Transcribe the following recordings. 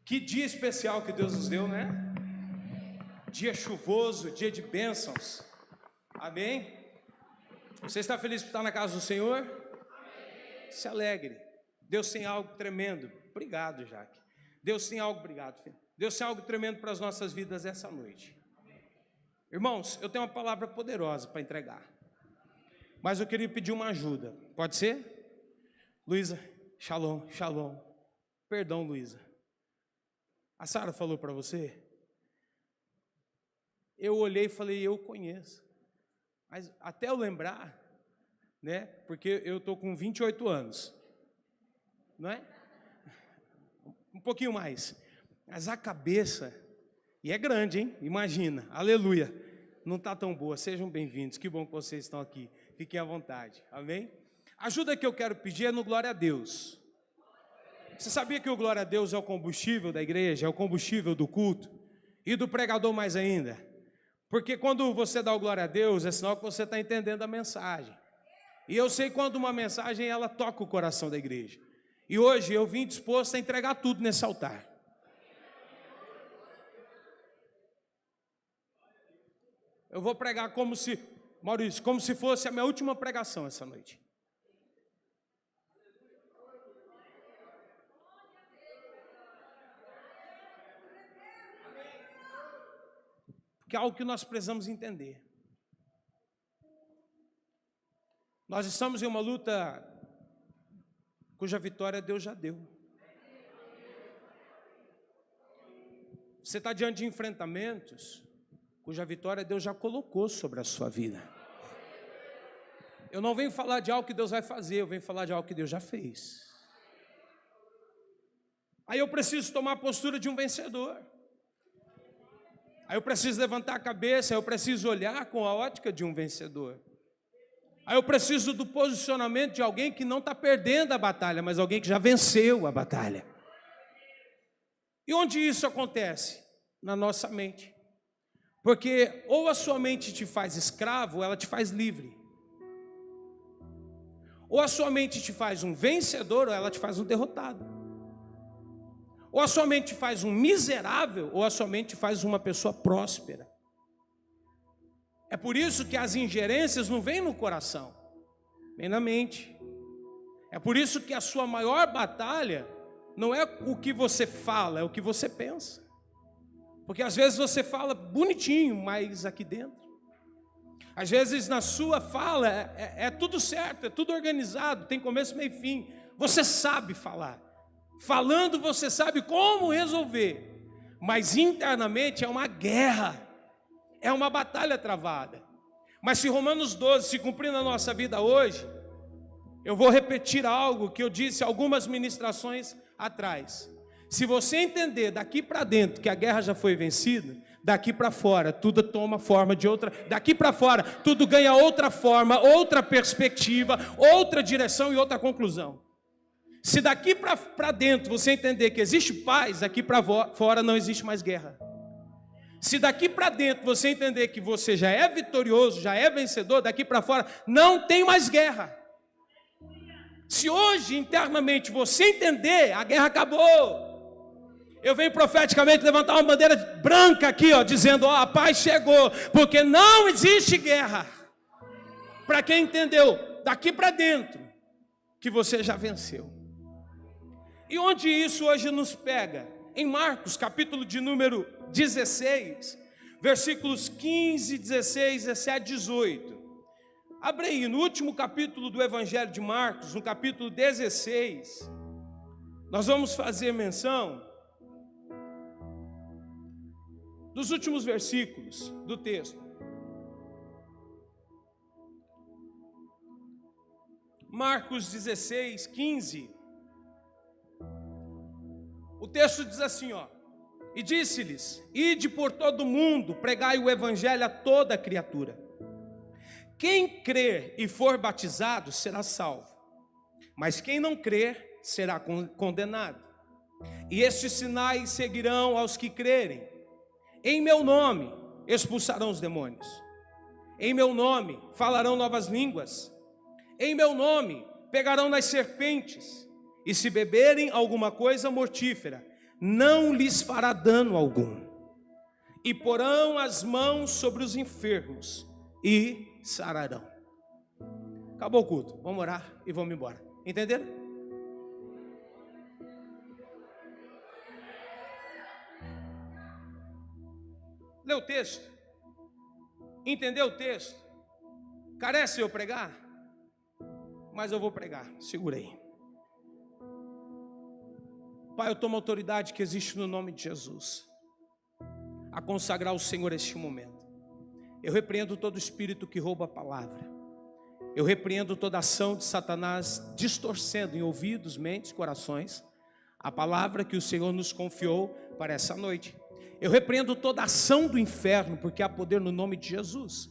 Que dia especial que Deus nos deu, né? Dia chuvoso, dia de bênçãos. Amém? Você está feliz por estar na casa do Senhor? Amém. Se alegre. Deus tem algo tremendo. Obrigado, Jaque. Deus tem algo, obrigado, filho. Deus tem algo tremendo para as nossas vidas essa noite. Irmãos, eu tenho uma palavra poderosa para entregar. Mas eu queria pedir uma ajuda. Pode ser? Luísa, shalom, shalom. Perdão, Luísa. A Sara falou para você? Eu olhei e falei, eu conheço. Mas até eu lembrar, né? Porque eu estou com 28 anos. Não é? Um pouquinho mais. Mas a cabeça, e é grande, hein? Imagina, aleluia. Não está tão boa, sejam bem-vindos. Que bom que vocês estão aqui. Fiquem à vontade, amém? A ajuda que eu quero pedir é no glória a Deus. Você sabia que o glória a Deus é o combustível da igreja, é o combustível do culto e do pregador mais ainda? Porque quando você dá o glória a Deus, é sinal que você está entendendo a mensagem. E eu sei quando uma mensagem, ela toca o coração da igreja. E hoje eu vim disposto a entregar tudo nesse altar. Eu vou pregar como se, Maurício, como se fosse a minha última pregação essa noite. Que é algo que nós precisamos entender. Nós estamos em uma luta cuja vitória Deus já deu. Você está diante de enfrentamentos cuja vitória Deus já colocou sobre a sua vida. Eu não venho falar de algo que Deus vai fazer, eu venho falar de algo que Deus já fez. Aí eu preciso tomar a postura de um vencedor. Aí eu preciso levantar a cabeça, aí eu preciso olhar com a ótica de um vencedor. Aí eu preciso do posicionamento de alguém que não está perdendo a batalha, mas alguém que já venceu a batalha. E onde isso acontece? Na nossa mente. Porque ou a sua mente te faz escravo, ou ela te faz livre. Ou a sua mente te faz um vencedor, ou ela te faz um derrotado. Ou a sua mente faz um miserável, ou a sua mente faz uma pessoa próspera. É por isso que as ingerências não vêm no coração, vêm na mente. É por isso que a sua maior batalha não é o que você fala, é o que você pensa. Porque às vezes você fala bonitinho, mas aqui dentro. Às vezes na sua fala é tudo certo, é tudo organizado, tem começo, meio e fim. Você sabe falar. Falando você sabe como resolver, mas internamente é uma guerra, é uma batalha travada. Mas se Romanos 12 se cumprir na nossa vida hoje, eu vou repetir algo que eu disse algumas ministrações atrás. Se você entender daqui para dentro que a guerra já foi vencida, daqui para fora tudo toma forma de outra, daqui para fora tudo ganha outra forma, outra perspectiva, outra direção e outra conclusão. Se daqui para dentro você entender que existe paz, daqui para fora não existe mais guerra. Se daqui para dentro você entender que você já é vitorioso, já é vencedor, daqui para fora não tem mais guerra. Se hoje internamente você entender, a guerra acabou. Eu venho profeticamente levantar uma bandeira branca aqui, ó, dizendo, ó, a paz chegou, porque não existe guerra. Para quem entendeu, daqui para dentro, que você já venceu. E onde isso hoje nos pega? Em Marcos, capítulo de número 16, versículos 15, 16, 17, 18. Abre aí, no último capítulo do Evangelho de Marcos, no capítulo 16, nós vamos fazer menção dos últimos versículos do texto. Marcos 16, 15. O texto diz assim, ó: e disse-lhes, ide por todo o mundo, pregai o evangelho a toda criatura. Quem crer e for batizado será salvo, mas quem não crer será condenado. E estes sinais seguirão aos que crerem. Em meu nome expulsarão os demônios. Em meu nome falarão novas línguas. Em meu nome pegarão nas serpentes. E se beberem alguma coisa mortífera, não lhes fará dano algum, e porão as mãos sobre os enfermos e sararão. Acabou o culto, vamos orar e vamos embora. Entenderam? Lê o texto. Entendeu o texto? Carece eu pregar? Mas eu vou pregar, segurei. Pai, eu tomo a autoridade que existe no nome de Jesus a consagrar ao Senhor este momento. Eu repreendo todo espírito que rouba a palavra. Eu repreendo toda ação de Satanás distorcendo em ouvidos, mentes, corações a palavra que o Senhor nos confiou para essa noite. Eu repreendo toda ação do inferno, porque há poder no nome de Jesus.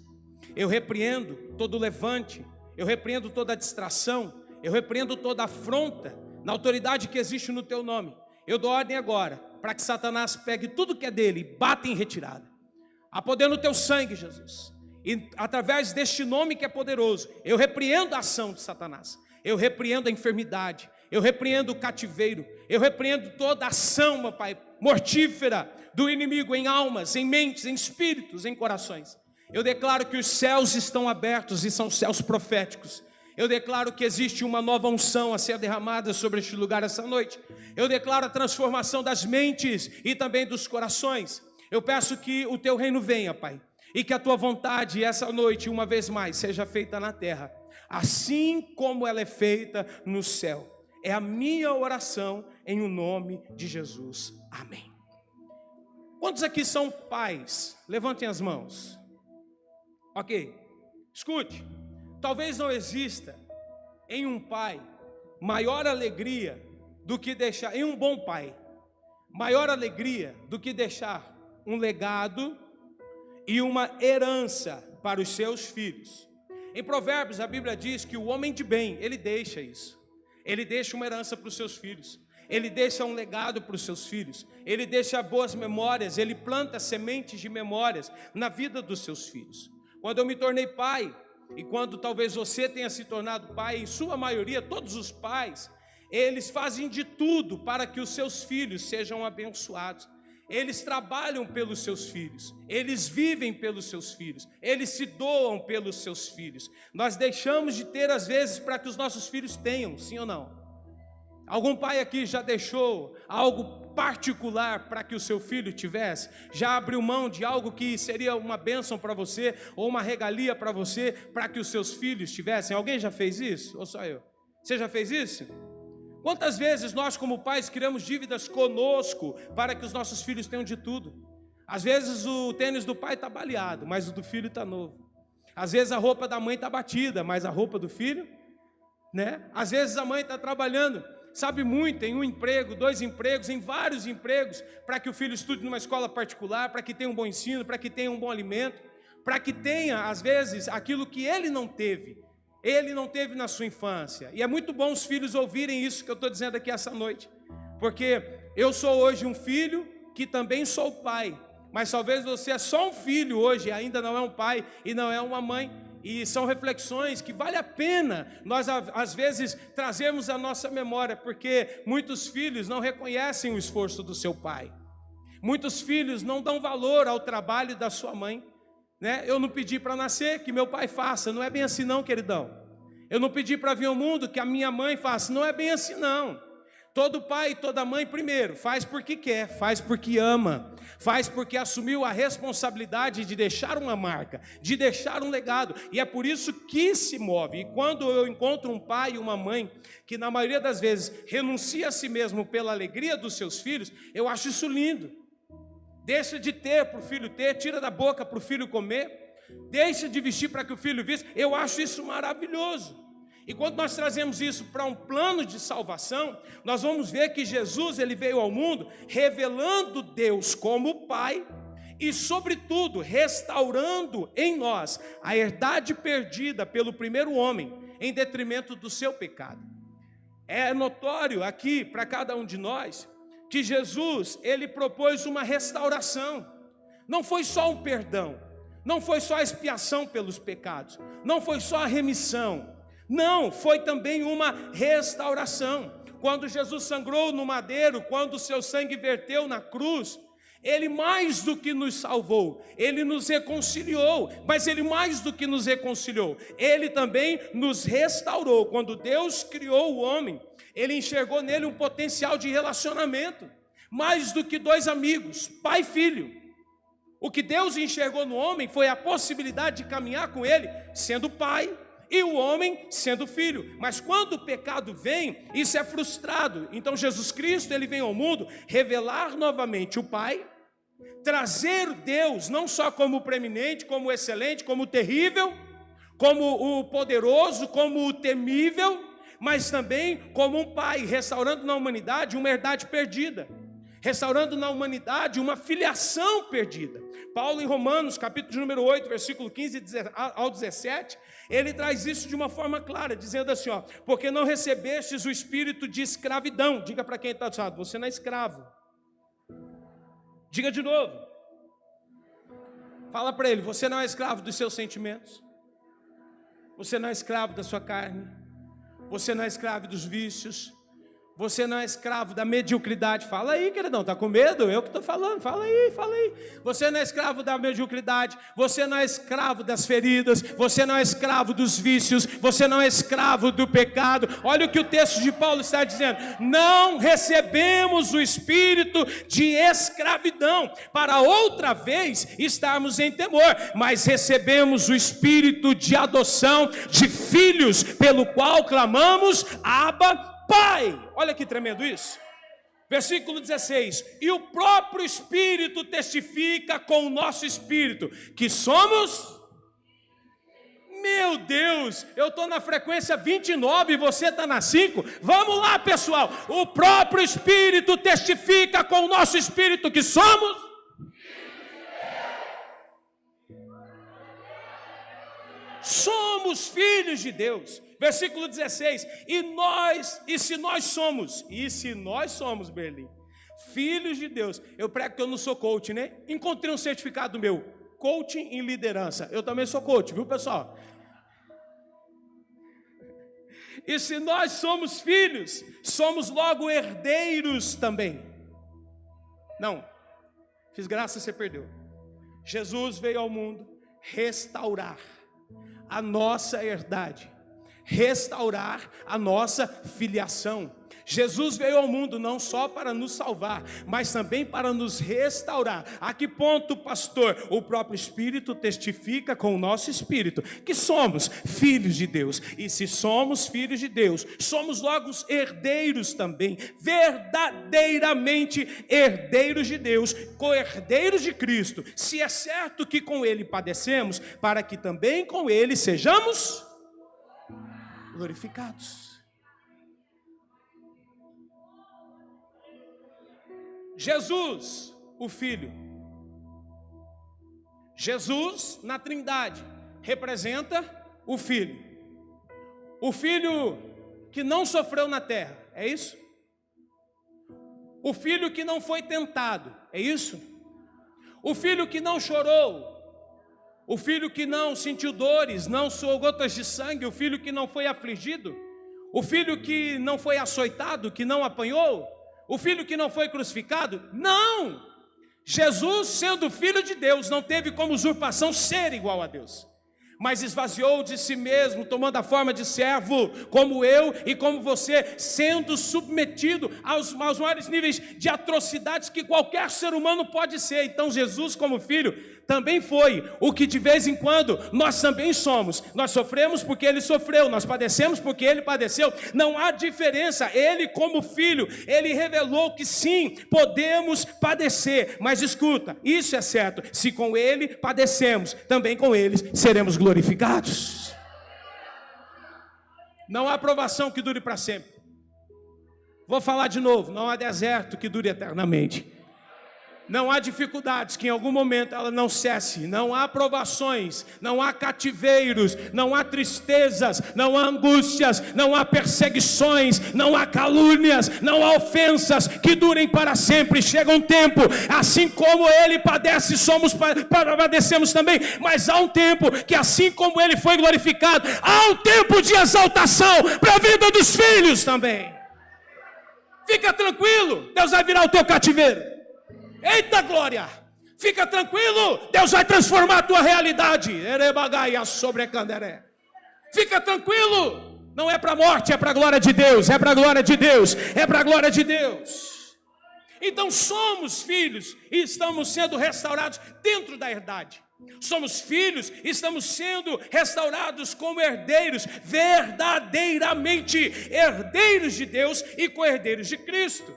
Eu repreendo todo levante, eu repreendo toda distração, eu repreendo toda afronta na autoridade que existe no teu nome. Eu dou ordem agora para que Satanás pegue tudo que é dele e bata em retirada. Há poder no teu sangue, Jesus. E através deste nome que é poderoso, eu repreendo a ação de Satanás. Eu repreendo a enfermidade, eu repreendo o cativeiro, eu repreendo toda a ação, meu Pai, mortífera do inimigo em almas, em mentes, em espíritos, em corações. Eu declaro que os céus estão abertos e são céus proféticos. Eu declaro que existe uma nova unção a ser derramada sobre este lugar essa noite. Eu declaro a transformação das mentes e também dos corações. Eu peço que o teu reino venha, Pai, e que a tua vontade essa noite, uma vez mais, seja feita na terra, assim como ela é feita no céu. É a minha oração em o nome de Jesus. Amém. Quantos aqui são pais? Levantem as mãos. Ok, escute. Talvez não exista em um pai maior alegria do que deixar, em um bom pai, maior alegria do que deixar um legado e uma herança para os seus filhos. Em Provérbios a Bíblia diz que o homem de bem, ele deixa isso. Ele deixa uma herança para os seus filhos. Ele deixa um legado para os seus filhos. Ele deixa boas memórias. Ele planta sementes de memórias na vida dos seus filhos. Quando eu me tornei pai, e quando talvez você tenha se tornado pai, em sua maioria, todos os pais, eles fazem de tudo para que os seus filhos sejam abençoados. Eles trabalham pelos seus filhos, eles vivem pelos seus filhos, eles se doam pelos seus filhos. Nós deixamos de ter às vezes para que os nossos filhos tenham, sim ou não? Algum pai aqui já deixou algo particular para que o seu filho tivesse? Já abriu mão de algo que seria uma bênção para você, ou uma regalia para você, para que os seus filhos tivessem? Alguém já fez isso? Ou só eu? Você já fez isso? Quantas vezes nós como pais criamos dívidas conosco para que os nossos filhos tenham de tudo? Às vezes o tênis do pai está baleado, mas o do filho está novo. Às vezes a roupa da mãe está batida, mas a roupa do filho, né? Às vezes a mãe está trabalhando, sabe muito, em um emprego, 2 empregos, em vários empregos, para que o filho estude numa escola particular, para que tenha um bom ensino, para que tenha um bom alimento, para que tenha, às vezes, aquilo que ele não teve na sua infância. E é muito bom os filhos ouvirem isso que eu estou dizendo aqui essa noite, porque eu sou hoje um filho que também sou pai, mas talvez você é só um filho hoje, ainda não é um pai e não é uma mãe. E são reflexões que vale a pena nós às vezes trazermos à nossa memória, porque muitos filhos não reconhecem o esforço do seu pai. Muitos filhos não dão valor ao trabalho da sua mãe, né? Eu não pedi para nascer, que meu pai faça. Não é bem assim não, queridão. Eu não pedi para vir ao mundo, que a minha mãe faça. Não é bem assim não. Todo pai e toda mãe, primeiro, faz porque quer, faz porque ama, faz porque assumiu a responsabilidade de deixar uma marca, de deixar um legado, e é por isso que se move. E quando eu encontro um pai e uma mãe que na maioria das vezes renuncia a si mesmo pela alegria dos seus filhos, eu acho isso lindo. Deixa de ter para o filho ter, tira da boca para o filho comer, deixa de vestir para que o filho vista, eu acho isso maravilhoso. E quando nós trazemos isso para um plano de salvação, nós vamos ver que Jesus ele veio ao mundo revelando Deus como Pai e, sobretudo, restaurando em nós a herdade perdida pelo primeiro homem em detrimento do seu pecado. É notório aqui para cada um de nós que Jesus ele propôs uma restauração. Não foi só um perdão, não foi só a expiação pelos pecados, não foi só a remissão. Não, foi também uma restauração. quando Jesus sangrou no madeiro, quando o seu sangue verteu na cruz, Ele mais do que nos salvou, Ele nos reconciliou, mas Ele mais do que nos reconciliou, Ele também nos restaurou. Quando Deus criou o homem, Ele enxergou nele um potencial de relacionamento, mais do que dois amigos, pai e filho. O que Deus enxergou no homem foi a possibilidade de caminhar com Ele, sendo pai, e o homem sendo filho. Mas quando o pecado vem, isso é frustrado. Então Jesus Cristo, Ele vem ao mundo revelar novamente o Pai, trazer Deus não só como o preeminente, como o excelente, como o terrível, como o poderoso, como o temível, mas também como um Pai, restaurando na humanidade uma herdade perdida, restaurando na humanidade uma filiação perdida. Paulo, em Romanos, capítulo número 8, versículo 15 ao 17, ele traz isso de uma forma clara, dizendo assim, ó: porque não recebestes o espírito de escravidão. Diga para quem está do lado: você não é escravo. Diga de novo. Fala para ele: você não é escravo dos seus sentimentos, você não é escravo da sua carne, você não é escravo dos vícios, você não é escravo da mediocridade. Fala aí, queridão, está com medo? Eu que estou falando, fala aí, fala aí. Você não é escravo da mediocridade, você não é escravo das feridas, você não é escravo dos vícios, você não é escravo do pecado. Olha o que o texto de Paulo está dizendo: não recebemos o espírito de escravidão, para outra vez estarmos em temor, mas recebemos o espírito de adoção de filhos, pelo qual clamamos: Abba, Pai. Olha que tremendo isso. Versículo 16: e o próprio Espírito testifica com o nosso espírito que somos... Meu Deus, eu estou na frequência 29 e você está na 5. Vamos lá, pessoal. O próprio Espírito testifica com o nosso espírito que somos... somos filhos de Deus. Versículo 16: e se nós somos, Berlim, filhos de Deus. Eu prego que eu não sou coach, né? Encontrei um certificado meu, coaching em liderança. Eu também sou coach, viu, pessoal? E se nós somos filhos, somos logo herdeiros também. Não, fiz graça, você perdeu. Jesus veio ao mundo restaurar a nossa herdade, restaurar a nossa filiação. Jesus veio ao mundo não só para nos salvar, mas também para nos restaurar. A que ponto, pastor? O próprio Espírito testifica com o nosso espírito que somos filhos de Deus. E se somos filhos de Deus, somos logo os herdeiros também, verdadeiramente herdeiros de Deus, co-herdeiros de Cristo. Se é certo que com Ele padecemos, para que também com Ele sejamos glorificados. Jesus, o Filho. Jesus, na Trindade, representa o Filho. O Filho que não sofreu na terra, é isso? O Filho que não foi tentado, é isso? O Filho que não chorou, o Filho que não sentiu dores, não suou gotas de sangue, o Filho que não foi afligido, o Filho que não foi açoitado, que não apanhou, o Filho que não foi crucificado. Não! Jesus, sendo Filho de Deus, não teve como usurpação ser igual a Deus, mas esvaziou de si mesmo, tomando a forma de servo, como eu e como você, sendo submetido aos maiores níveis de atrocidades que qualquer ser humano pode ser. Então Jesus, como Filho, também foi o que de vez em quando nós também somos. Nós sofremos porque Ele sofreu, nós padecemos porque Ele padeceu. Não há diferença. Ele, como Filho, Ele revelou que sim, podemos padecer. Mas escuta, isso é certo: se com Ele padecemos, também com Ele seremos glorificados. Não há provação que dure para sempre. Vou falar de novo: não há deserto que dure eternamente. Não há dificuldades que em algum momento ela não cesse. Não há provações, não há cativeiros, não há tristezas, não há angústias, não há perseguições, não há calúnias, não há ofensas que durem para sempre. Chega um tempo, assim como Ele padece, padecemos também. Mas há um tempo que, assim como Ele foi glorificado, há um tempo de exaltação para a vida dos filhos também. Fica tranquilo, Deus vai virar o teu cativeiro. Eita glória! Fica tranquilo, Deus vai transformar a tua realidade. Erebagaia sobre Canderé. Fica tranquilo, não é para a morte, é para a glória de Deus, é para a glória de Deus, é para a glória de Deus. Então somos filhos e estamos sendo restaurados dentro da herdade. Somos filhos e estamos sendo restaurados como herdeiros, verdadeiramente herdeiros de Deus e co-herdeiros de Cristo.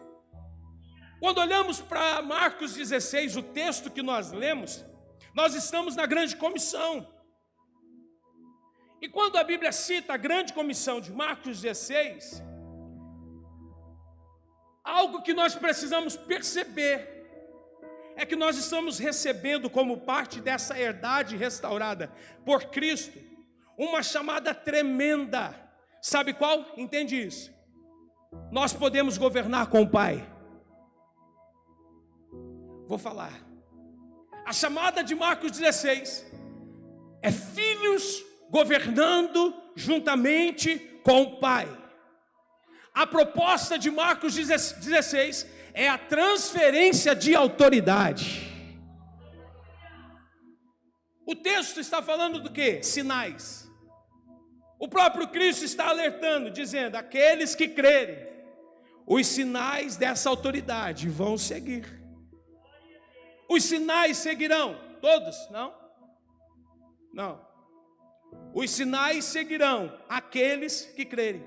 Quando olhamos para Marcos 16, o texto que nós lemos, nós estamos na grande comissão. E quando a Bíblia cita a grande comissão de Marcos 16, algo que nós precisamos perceber é que nós estamos recebendo como parte dessa herdade restaurada por Cristo, uma chamada tremenda. Sabe qual? Entende isso? Nós podemos governar com o Pai. Vou falar. A chamada de Marcos 16 é filhos governando juntamente com o Pai. A proposta de Marcos 16 é a transferência de autoridade. O texto está falando do quê? Sinais. O próprio Cristo está alertando, dizendo: aqueles que crerem, os sinais dessa autoridade vão seguir. Os sinais seguirão, todos? Não? Não. Os sinais seguirão aqueles que crerem.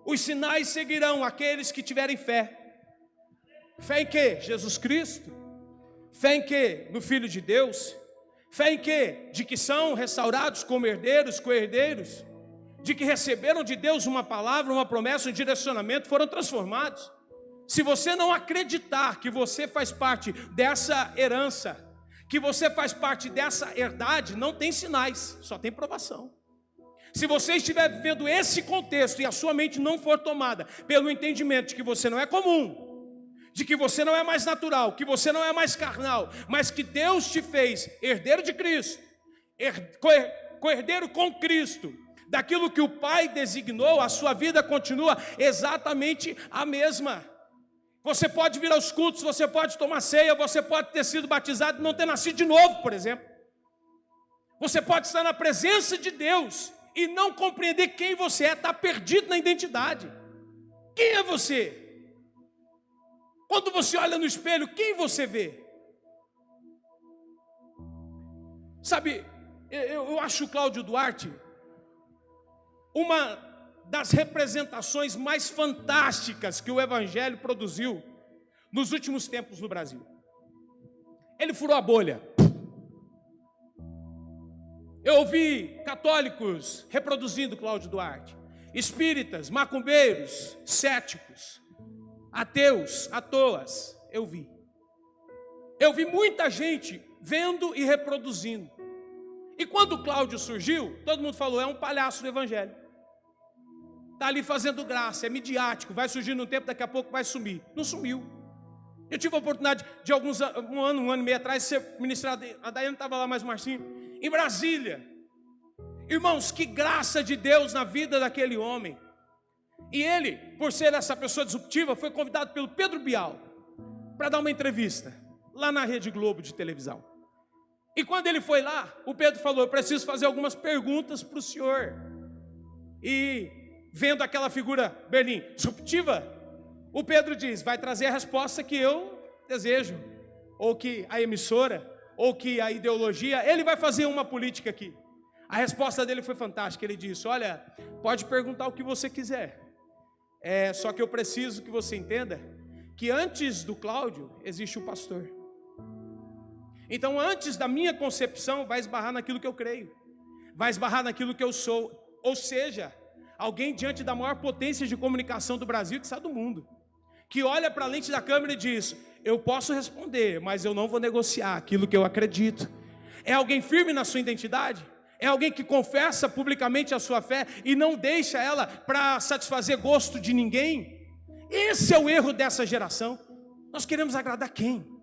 Os sinais seguirão aqueles que tiverem fé. Fé em quê? Jesus Cristo. Fé em quê? No Filho de Deus. Fé em quê? De que são restaurados como herdeiros, co-herdeiros. De que receberam de Deus uma palavra, uma promessa, um direcionamento, foram transformados. Se você não acreditar que você faz parte dessa herança, que você faz parte dessa herdade, não tem sinais, só tem provação. Se você estiver vivendo esse contexto e a sua mente não for tomada pelo entendimento de que você não é comum, de que você não é mais natural, que você não é mais carnal, mas que Deus te fez herdeiro de Cristo, co-herdeiro com Cristo, daquilo que o Pai designou, a sua vida continua exatamente a mesma. Você pode vir aos cultos, você pode tomar ceia, você pode ter sido batizado e não ter nascido de novo, por exemplo. Você pode estar na presença de Deus e não compreender quem você é, está perdido na identidade. Quem é você? Quando você olha no espelho, quem você vê? Sabe, eu acho o Cláudio Duarte uma das representações mais fantásticas que o Evangelho produziu nos últimos tempos no Brasil. Ele furou a bolha. Eu ouvi católicos reproduzindo Cláudio Duarte, espíritas, macumbeiros, céticos, ateus, à toas. Eu vi muita gente vendo e reproduzindo. E quando o Cláudio surgiu, todo mundo falou: é um palhaço do Evangelho. Está ali fazendo graça, é midiático, vai surgir num tempo, daqui a pouco vai sumir. Não sumiu. Eu tive a oportunidade de um ano e meio atrás, ser ministrado, a Daiane estava lá mais o Marcinho, em Brasília. Irmãos, que graça de Deus na vida daquele homem. E ele, por ser essa pessoa disruptiva, foi convidado pelo Pedro Bial para dar uma entrevista, lá na Rede Globo de televisão. E quando ele foi lá, o Pedro falou: eu preciso fazer algumas perguntas para o senhor. E vendo aquela figura, Berlim, disruptiva, o Pedro diz: vai trazer a resposta que eu desejo, ou que a emissora, ou que a ideologia, ele vai fazer uma política aqui. A resposta dele foi fantástica. Ele disse: olha, pode perguntar o que você quiser, só que eu preciso que você entenda que antes do Cláudio existe o pastor. Então, antes da minha concepção, vai esbarrar naquilo que eu creio, vai esbarrar naquilo que eu sou. Ou seja, alguém diante da maior potência de comunicação do Brasil, que está do mundo, que olha para a lente da câmera e diz: eu posso responder, mas eu não vou negociar aquilo que eu acredito. É alguém firme na sua identidade? É alguém que confessa publicamente a sua fé e não deixa ela para satisfazer gosto de ninguém? Esse é o erro dessa geração. Nós queremos agradar quem?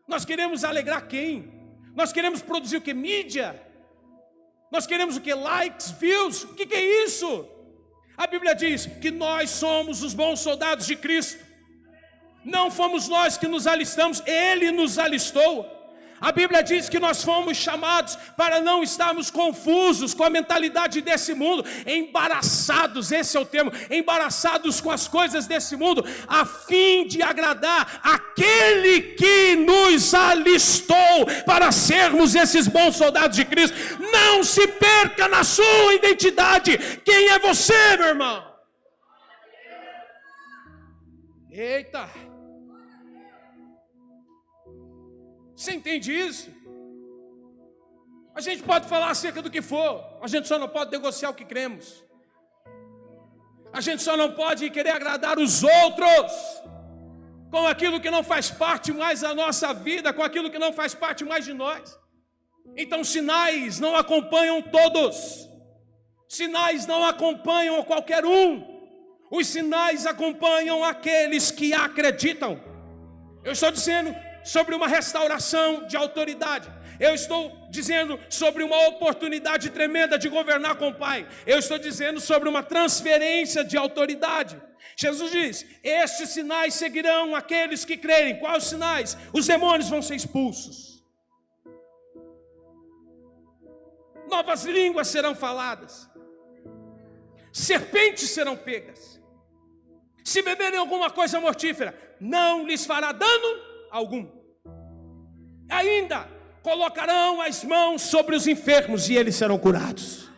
Nós queremos alegrar quem? Nós queremos produzir o que? Mídia? Nós queremos o que? Likes, views? O que é isso? A Bíblia diz que nós somos os bons soldados de Cristo. Não fomos nós que nos alistamos, Ele nos alistou. A Bíblia diz que nós fomos chamados para não estarmos confusos com a mentalidade desse mundo, embaraçados, esse é o termo, embaraçados com as coisas desse mundo, a fim de agradar aquele que nos alistou para sermos esses bons soldados de Cristo. Não se perca na sua identidade. Quem é você, meu irmão? Eita! Você entende isso? A gente pode falar acerca do que for, a gente só não pode negociar o que cremos. A gente só não pode querer agradar os outros com aquilo que não faz parte mais da nossa vida, com aquilo que não faz parte mais de nós. Então sinais não acompanham todos, sinais não acompanham qualquer um, os sinais acompanham aqueles que acreditam. Eu estou dizendo sobre uma restauração de autoridade. Eu estou dizendo sobre uma oportunidade tremenda de governar com o Pai. Eu estou dizendo sobre uma transferência de autoridade. Jesus diz: estes sinais seguirão aqueles que crerem. Quais os sinais? Os demônios vão ser expulsos. Novas línguas serão faladas. Serpentes serão pegas. Se beberem alguma coisa mortífera, não lhes fará dano algum. Ainda colocarão as mãos sobre os enfermos e eles serão curados.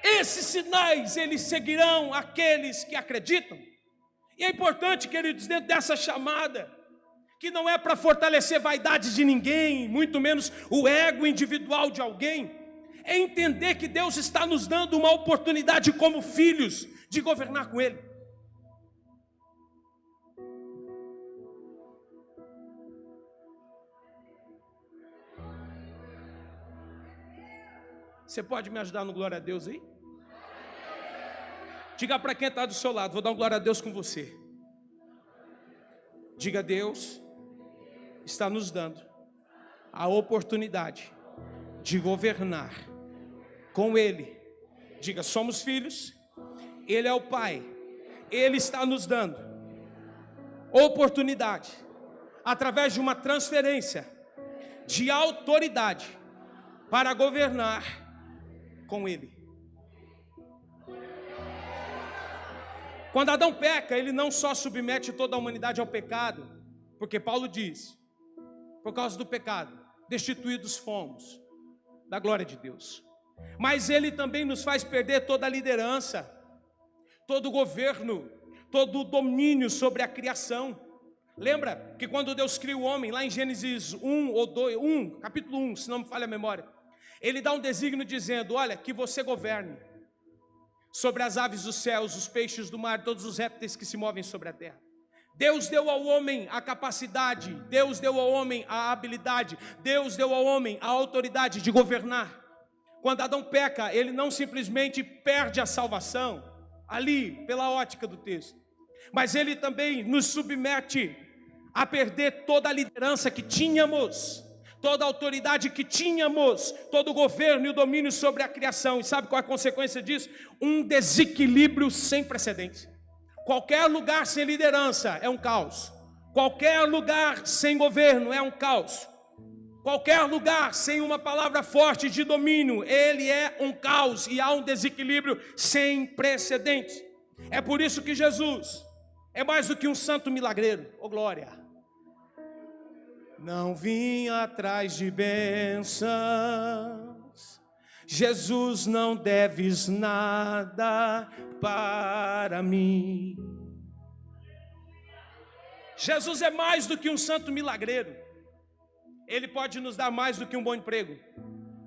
Esses sinais, eles seguirão aqueles que acreditam. E é importante, queridos, dentro dessa chamada, que não é para fortalecer vaidade de ninguém, muito menos o ego individual de alguém, é entender que Deus está nos dando uma oportunidade como filhos de governar com Ele. Você pode me ajudar no glória a Deus aí? Diga para quem está do seu lado, vou dar um glória a Deus com você. Diga: Deus está nos dando a oportunidade de governar com Ele. Diga: somos filhos, Ele é o Pai, Ele está nos dando oportunidade, através de uma transferência de autoridade, para governar com Ele. Quando Adão peca, ele não só submete toda a humanidade ao pecado, porque Paulo diz: por causa do pecado, destituídos fomos da glória de Deus. Mas ele também nos faz perder toda a liderança, todo o governo, todo o domínio sobre a criação. Lembra que quando Deus cria o homem, lá em Gênesis 1, capítulo 1, se não me falha a memória, Ele dá um desígnio dizendo: olha, que você governe sobre as aves dos céus, os peixes do mar, todos os répteis que se movem sobre a terra. Deus deu ao homem a capacidade, Deus deu ao homem a habilidade, Deus deu ao homem a autoridade de governar. Quando Adão peca, ele não simplesmente perde a salvação, ali, pela ótica do texto, mas ele também nos submete a perder toda a liderança que tínhamos, toda a autoridade que tínhamos, todo o governo e o domínio sobre a criação. E sabe qual é a consequência disso? Um desequilíbrio sem precedentes. Qualquer lugar sem liderança é um caos. Qualquer lugar sem governo é um caos. Qualquer lugar sem uma palavra forte de domínio, ele é um caos e há um desequilíbrio sem precedentes. É por isso que Jesus é mais do que um santo milagreiro. Oh glória! Não vim atrás de bênçãos, Jesus, não deves nada para mim. Jesus é mais do que um santo milagreiro. Ele pode nos dar mais do que um bom emprego,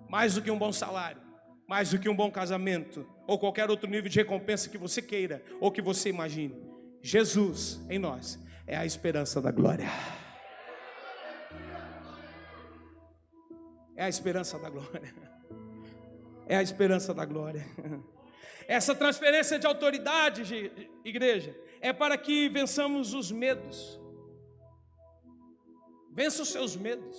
mais do que um bom salário, mais do que um bom casamento, ou qualquer outro nível de recompensa que você queira, ou que você imagine. Jesus em nós é a esperança da glória. É a esperança da glória. É a esperança da glória. Essa transferência de autoridade, igreja, é para que vençamos os medos. Vença os seus medos.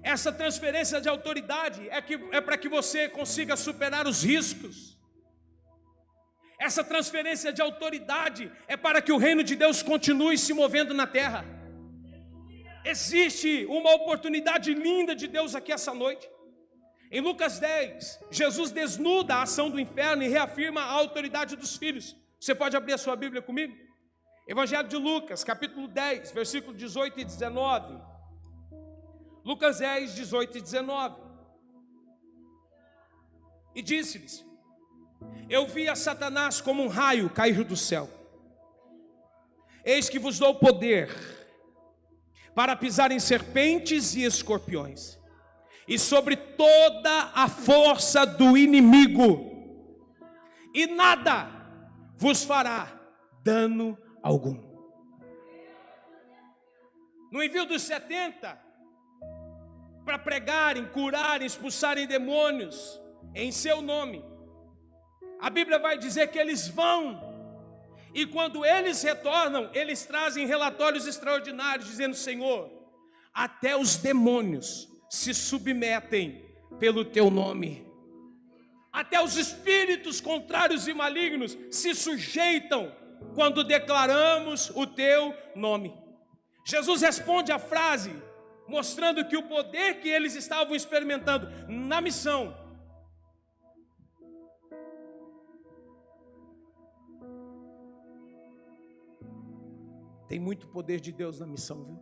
Essa transferência de autoridade é para que você consiga superar os riscos. Essa transferência de autoridade é para que o reino de Deus continue se movendo na terra. Existe uma oportunidade linda de Deus aqui essa noite. Em Lucas 10, Jesus desnuda a ação do inferno e reafirma a autoridade dos filhos. Você pode abrir a sua Bíblia comigo? Evangelho de Lucas, capítulo 10, versículo 18 e 19. Lucas 10, 18 e 19. E disse-lhes: eu vi a Satanás como um raio cair do céu. Eis que vos dou poder para pisar em serpentes e escorpiões, e sobre toda a força do inimigo, e nada vos fará dano algum. No envio dos 70, para pregarem, curarem, expulsarem demônios em seu nome, a Bíblia vai dizer que eles vão, e quando eles retornam, eles trazem relatórios extraordinários, dizendo: Senhor, até os demônios se submetem pelo teu nome, até os espíritos contrários e malignos se sujeitam quando declaramos o teu nome. Jesus responde a frase, mostrando que o poder que eles estavam experimentando na missão tem muito poder de Deus na missão, viu?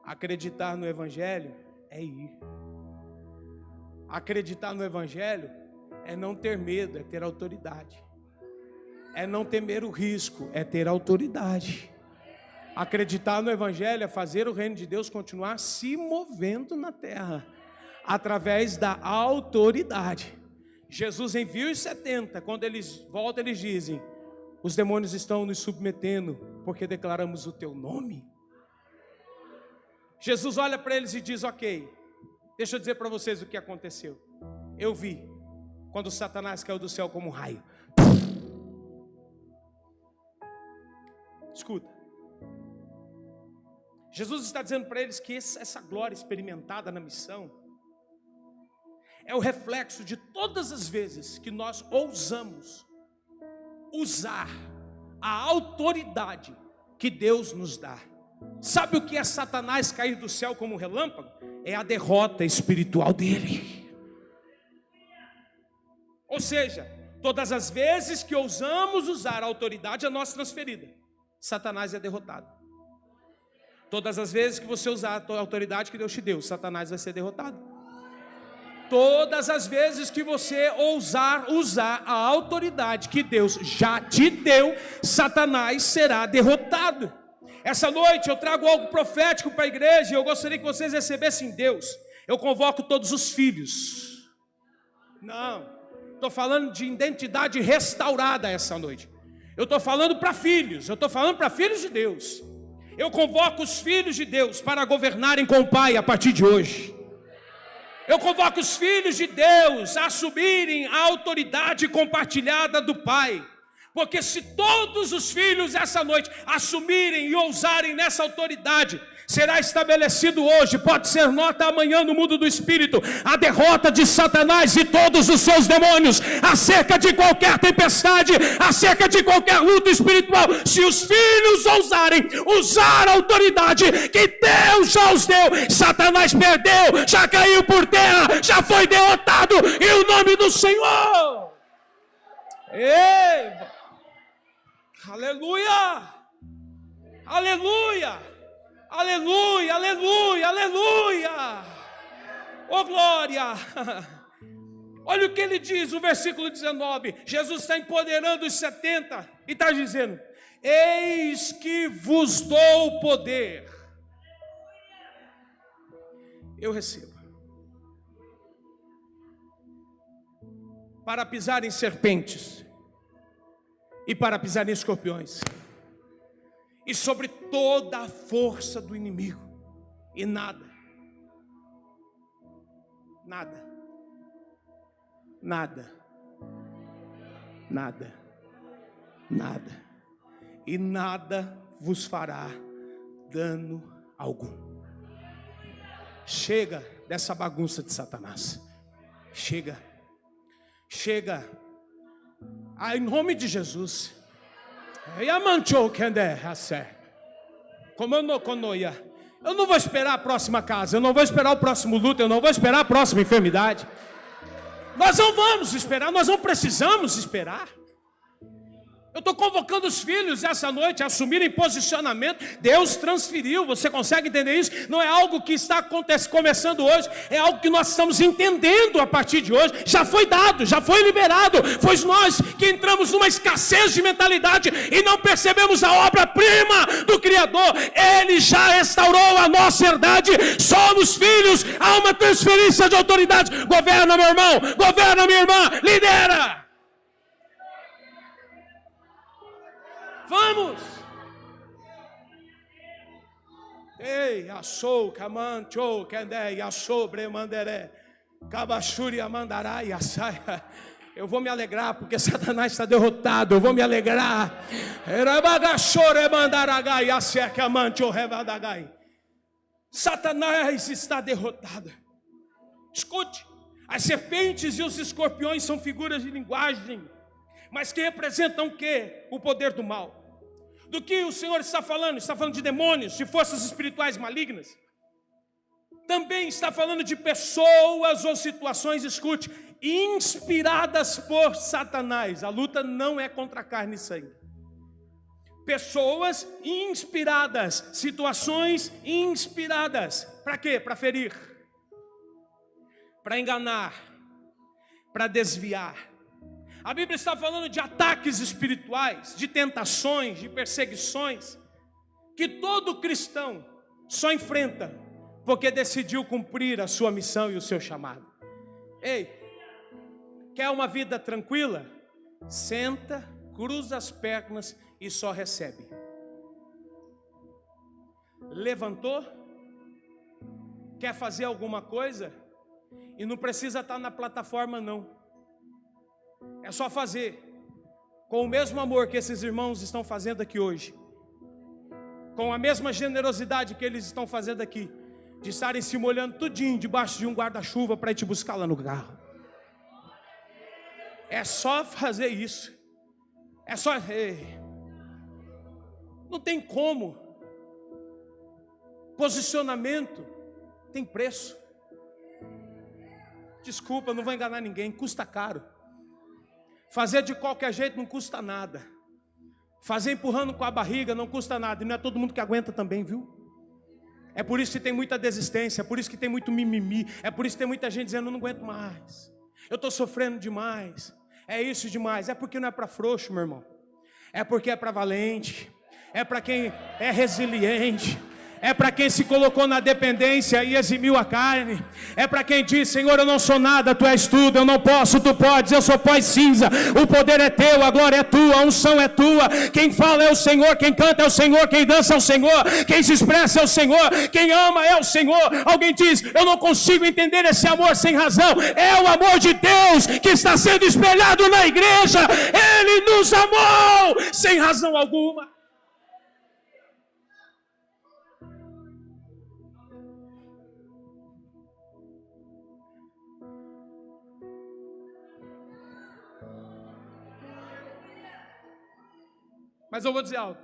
Acreditar no Evangelho é ir. Acreditar no Evangelho é não ter medo, é ter autoridade. É não temer o risco, é ter autoridade. Acreditar no Evangelho é fazer o reino de Deus continuar se movendo na terra, através da autoridade. Jesus envia os 70, quando eles voltam, eles dizem: os demônios estão nos submetendo, porque declaramos o teu nome. Jesus olha para eles e diz: ok, deixa eu dizer para vocês o que aconteceu. Eu vi, quando Satanás caiu do céu como um raio. Escuta, Jesus está dizendo para eles que essa glória experimentada na missão é o reflexo de todas as vezes que nós ousamos usar a autoridade que Deus nos dá. Sabe o que é Satanás cair do céu como um relâmpago? É a derrota espiritual dele. Ou seja, todas as vezes que ousamos usar a autoridade a nós transferida, Satanás é derrotado. Todas as vezes que você usar a autoridade que Deus te deu, Satanás vai ser derrotado. Todas as vezes que você ousar usar a autoridade que Deus já te deu, Satanás será derrotado. Essa noite eu trago algo profético para a igreja e eu gostaria que vocês recebessem Deus. Eu convoco todos os filhos. Não, estou falando de identidade restaurada essa noite. Eu estou falando para filhos, eu estou falando para filhos de Deus. Eu convoco os filhos de Deus para governarem com o Pai a partir de hoje. Eu convoco os filhos de Deus a assumirem a autoridade compartilhada do Pai. Porque se todos os filhos essa noite assumirem e ousarem nessa autoridade, será estabelecido hoje, pode ser nota amanhã no mundo do Espírito, a derrota de Satanás e todos os seus demônios, acerca de qualquer tempestade, acerca de qualquer luta espiritual. Se os filhos ousarem usar a autoridade que Deus já os deu, Satanás perdeu, já caiu por terra, já foi derrotado, em o nome do Senhor. Ei, aleluia, aleluia. Aleluia, aleluia, aleluia. Oh glória. Olha o que ele diz, o versículo 19. Jesus está empoderando os 70 e está dizendo: eis que vos dou poder. Eu recebo. Para pisar em serpentes e para pisar em escorpiões, e sobre toda a força do inimigo, e nada, e nada vos fará dano algum. Chega dessa bagunça de Satanás. Chega Em nome de Jesus. Eu não vou esperar a próxima casa, eu não vou esperar o próximo luto, eu não vou esperar a próxima enfermidade. Nós não vamos esperar, nós não precisamos esperar. Eu estou convocando os filhos essa noite a assumirem posicionamento. Deus transferiu, você consegue entender isso? Não é algo que está começando hoje, é algo que nós estamos entendendo a partir de hoje. Já foi dado, já foi liberado. Foi nós que entramos numa escassez de mentalidade e não percebemos a obra-prima do Criador. Ele já restaurou a nossa herdade. Somos filhos, há uma transferência de autoridade. Governa, meu irmão, governa, minha irmã, lidera. Vamos! Ei, assou, camancho, candé, assou, bremanderé, cabachuri, amandará e assaia. Eu vou me alegrar porque Satanás está derrotado. Eu vou me alegrar. Satanás está derrotado. Escute, as serpentes e os escorpiões são figuras de linguagem, mas que representam o quê? O poder do mal. Do que o Senhor está falando? Está falando de demônios, de forças espirituais malignas. Também está falando de pessoas ou situações, escute, inspiradas por Satanás. A luta não é contra carne e sangue. Pessoas inspiradas, situações inspiradas. Para quê? Para ferir, para enganar, para desviar. A Bíblia está falando de ataques espirituais, de tentações, de perseguições, que todo cristão só enfrenta porque decidiu cumprir a sua missão e o seu chamado. Ei, quer uma vida tranquila? Senta, cruza as pernas e só recebe. Levantou? Quer fazer alguma coisa? E não precisa estar na plataforma não. É só fazer com o mesmo amor que esses irmãos estão fazendo aqui hoje, com a mesma generosidade que eles estão fazendo aqui, de estarem se molhando tudinho debaixo de um guarda-chuva para ir te buscar lá no carro. É só fazer isso. É só... Não tem como. Posicionamento tem preço. Desculpa, não vou enganar ninguém, custa caro. Fazer de qualquer jeito não custa nada. Fazer empurrando com a barriga não custa nada. E não é todo mundo que aguenta também, viu? É por isso que tem muita desistência. É por isso que tem muito mimimi. É por isso que tem muita gente dizendo, eu não aguento mais. Eu estou sofrendo demais. É isso demais. É porque não é para frouxo, meu irmão. É porque é para valente. É para quem é resiliente. É para quem se colocou na dependência e eximiu a carne. É para quem diz, Senhor, eu não sou nada, Tu és tudo, eu não posso, Tu podes, eu sou pó e cinza. O poder é Teu, a glória é Tua, a unção é Tua. Quem fala é o Senhor, quem canta é o Senhor, quem dança é o Senhor, quem se expressa é o Senhor, quem ama é o Senhor. Alguém diz, eu não consigo entender esse amor sem razão. É o amor de Deus que está sendo espelhado na igreja. Ele nos amou sem razão alguma. Mas eu vou dizer algo.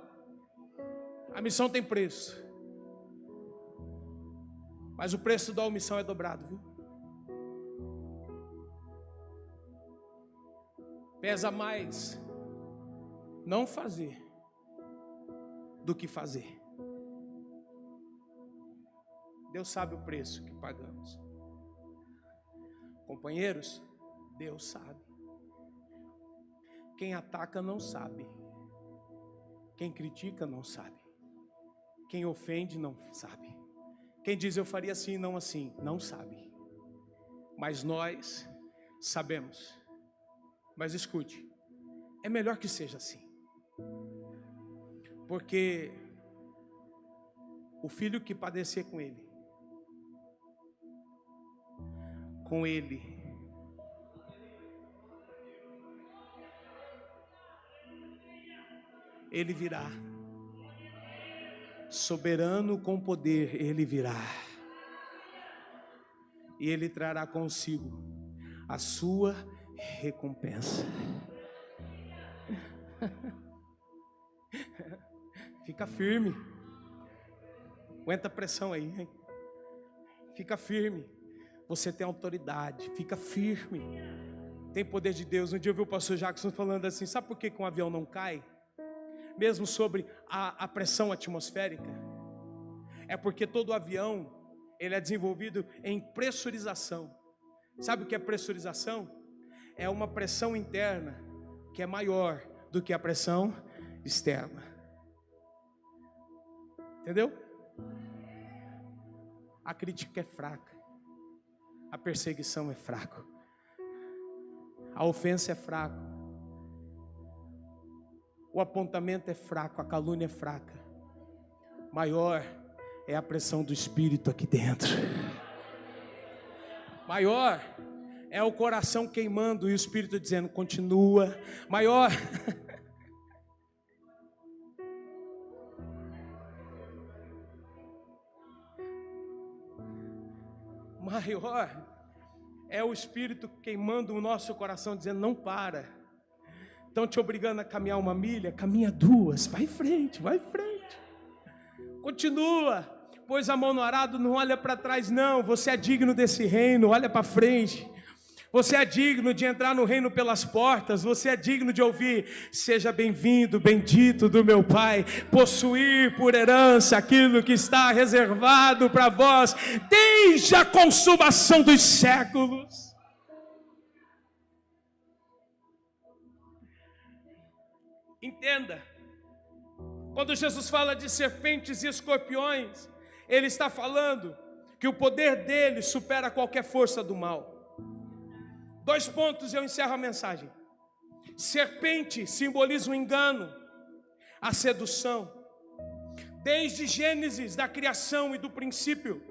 A missão tem preço. Mas o preço da omissão é dobrado, viu? Pesa mais não fazer do que fazer. Deus sabe o preço que pagamos. Companheiros, Deus sabe. Quem ataca não sabe. Quem critica não sabe. Quem ofende não sabe. Quem diz eu faria assim e não assim, não sabe. Mas nós sabemos. Mas escute, é melhor que seja assim. Porque o filho que padecer com ele, ele virá, soberano com poder, ele virá, e ele trará consigo a sua recompensa. Fica firme. Aguenta a pressão aí, hein? Fica firme. Você tem autoridade. Fica firme. Tem poder de Deus. Um dia eu vi o pastor Jackson falando assim: sabe por que um avião não cai? Mesmo sobre a pressão atmosférica? É porque todo avião, ele é desenvolvido em pressurização. Sabe o que é pressurização? É uma pressão interna que é maior do que a pressão externa. Entendeu? A crítica é fraca. A perseguição é fraca. A ofensa é fraca. O apontamento é fraco, a calúnia é fraca. Maior é a pressão do Espírito aqui dentro. Maior é o coração queimando e o Espírito dizendo: continua. Maior é o Espírito queimando o nosso coração, dizendo: não para. Estão te obrigando a caminhar 1 milha, caminha 2, vai em frente, continua, pois a mão no arado, não olha para trás não. Você é digno desse reino, olha para frente. Você é digno de entrar no reino pelas portas. Você é digno de ouvir: seja bem-vindo, bendito do meu Pai, possuir por herança aquilo que está reservado para vós desde a consumação dos séculos. Entenda, quando Jesus fala de serpentes e escorpiões, Ele está falando que o poder dele supera qualquer força do mal. 2 pontos e eu encerro a mensagem. Serpente simboliza o engano, a sedução. Desde Gênesis, da criação e do princípio,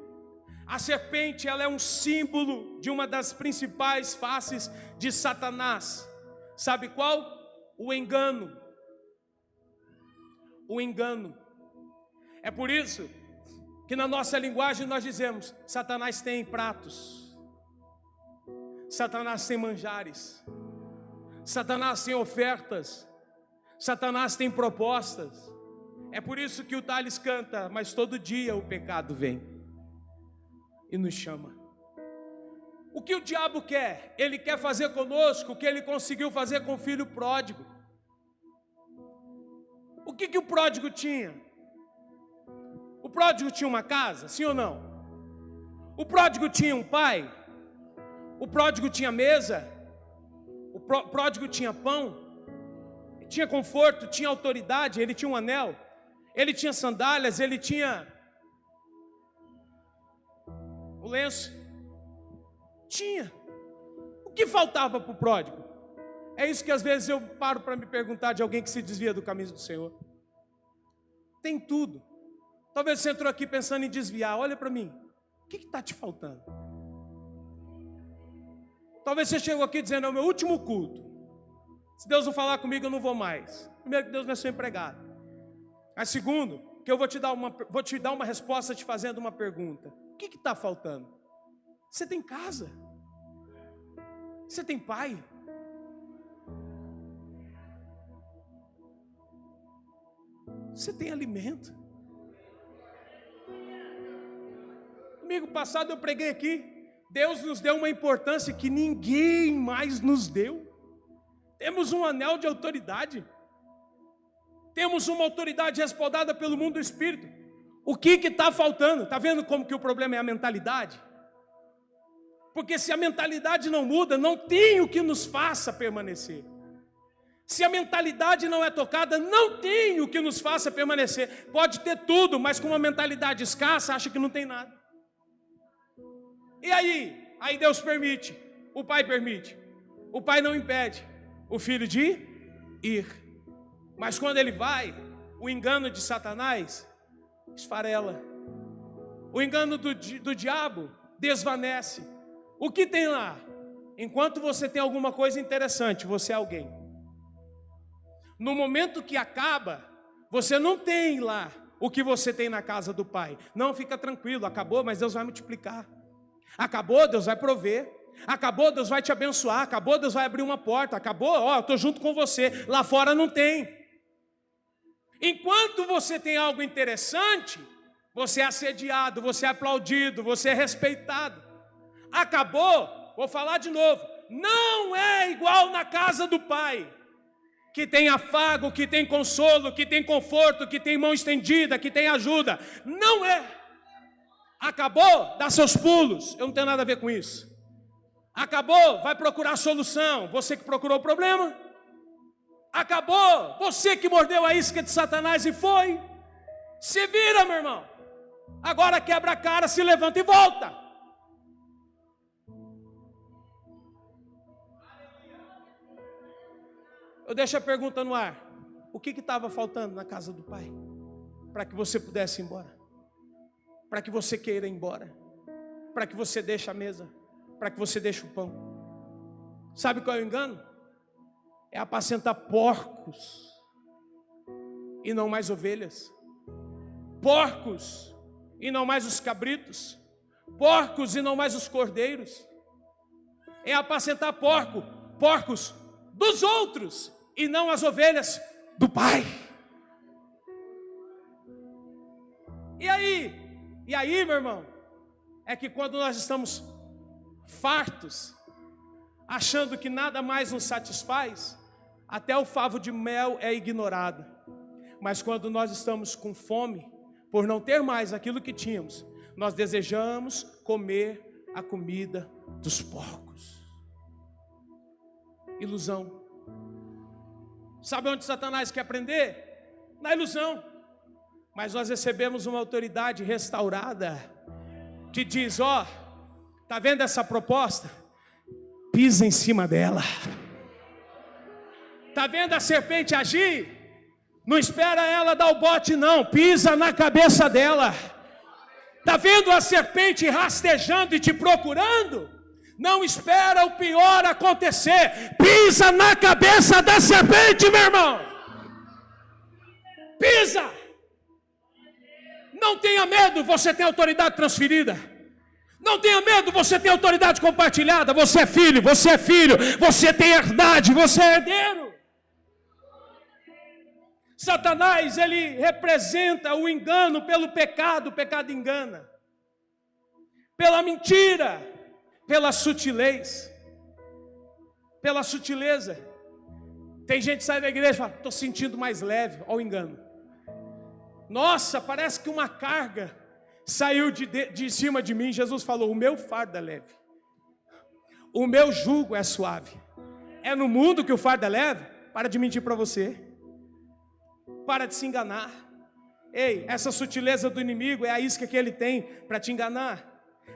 a serpente, ela é um símbolo de uma das principais faces de Satanás. Sabe qual? O engano. O engano. É por isso que na nossa linguagem nós dizemos: Satanás tem pratos, Satanás tem manjares, Satanás tem ofertas, Satanás tem propostas. É por isso que o Thales canta: mas todo dia o pecado vem e nos chama. O que o diabo quer? Ele quer fazer conosco o que ele conseguiu fazer com o filho pródigo. O que o pródigo tinha? O pródigo tinha uma casa, sim ou não? O pródigo tinha um pai? O pródigo tinha mesa? O pródigo tinha pão? Tinha conforto, tinha autoridade, ele tinha um anel, ele tinha sandálias, ele tinha o lenço? Tinha. O que faltava para o pródigo? É isso que às vezes eu paro para me perguntar de alguém que se desvia do caminho do Senhor. Tem tudo. Talvez você entrou aqui pensando em desviar. Olha para mim, o que está te faltando? Talvez você chegou aqui dizendo: é o meu último culto, se Deus não falar comigo eu não vou mais. Primeiro, que Deus não é seu empregado. Mas segundo, que eu vou te dar uma resposta te fazendo uma pergunta: o que está faltando? Você tem casa? Você tem pai? Você tem alimento? Domingo passado eu preguei aqui: Deus nos deu uma importância que ninguém mais nos deu. Temos um anel de autoridade. Temos uma autoridade respaldada pelo mundo do Espírito. O que está faltando? Está vendo como que o problema é a mentalidade? Porque se a mentalidade não muda, não tem o que nos faça permanecer. Se a mentalidade não é tocada, não tem o que nos faça permanecer. Pode ter tudo, mas com uma mentalidade escassa, acha que não tem nada. E aí? Aí Deus permite, o Pai permite. O Pai não impede o Filho de ir. Mas quando ele vai, o engano de Satanás esfarela. O engano do diabo desvanece. O que tem lá? Enquanto você tem alguma coisa interessante, você é alguém. No momento que acaba, você não tem lá o que você tem na casa do Pai. Não, fica tranquilo, acabou, mas Deus vai multiplicar. Acabou, Deus vai prover. Acabou, Deus vai te abençoar. Acabou, Deus vai abrir uma porta. Acabou, ó, eu estou junto com você. Lá fora não tem. Enquanto você tem algo interessante, você é assediado, você é aplaudido, você é respeitado. Acabou, vou falar de novo, não é igual na casa do Pai, que tem afago, que tem consolo, que tem conforto, que tem mão estendida, que tem ajuda. Não é. Acabou, dá seus pulos, eu não tenho nada a ver com isso. Acabou, vai procurar a solução, você que procurou o problema. Acabou, você que mordeu a isca de Satanás e foi. Se vira, meu irmão. Agora quebra a cara, se levanta e volta. Eu deixo a pergunta no ar. O que estava faltando na casa do Pai? Para que você pudesse ir embora. Para que você queira ir embora. Para que você deixe a mesa. Para que você deixe o pão. Sabe qual é o engano? É apacentar porcos e não mais ovelhas. Porcos e não mais os cabritos. Porcos e não mais os cordeiros. É apacentar porcos dos outros e não as ovelhas do Pai. E aí, meu irmão, é que quando nós estamos fartos, achando que nada mais nos satisfaz, até o favo de mel é ignorado. Mas quando nós estamos com fome, por não ter mais aquilo que tínhamos, nós desejamos comer a comida dos porcos. Ilusão. Sabe onde Satanás quer prender? Na ilusão. Mas nós recebemos uma autoridade restaurada que diz, ó, tá vendo essa proposta? Pisa em cima dela. Tá vendo a serpente agir? Não espera ela dar o bote não, pisa na cabeça dela. Tá vendo a serpente rastejando e te procurando? Não espera o pior acontecer, pisa na cabeça da serpente, meu irmão. Pisa. Não tenha medo, você tem autoridade transferida. Não tenha medo, você tem autoridade compartilhada. Você é filho, você tem herdade, você é herdeiro. Satanás, ele representa o engano pelo pecado, o pecado engana. Pela mentira, pela sutileza. Tem gente que sai da igreja e fala, estou sentindo mais leve, olha o engano. Nossa, parece que uma carga saiu de cima de mim. Jesus falou, o meu fardo é leve, o meu jugo é suave. É no mundo que o fardo é leve? Para de mentir para você. Para de se enganar. Ei, essa sutileza do inimigo é a isca que ele tem para te enganar,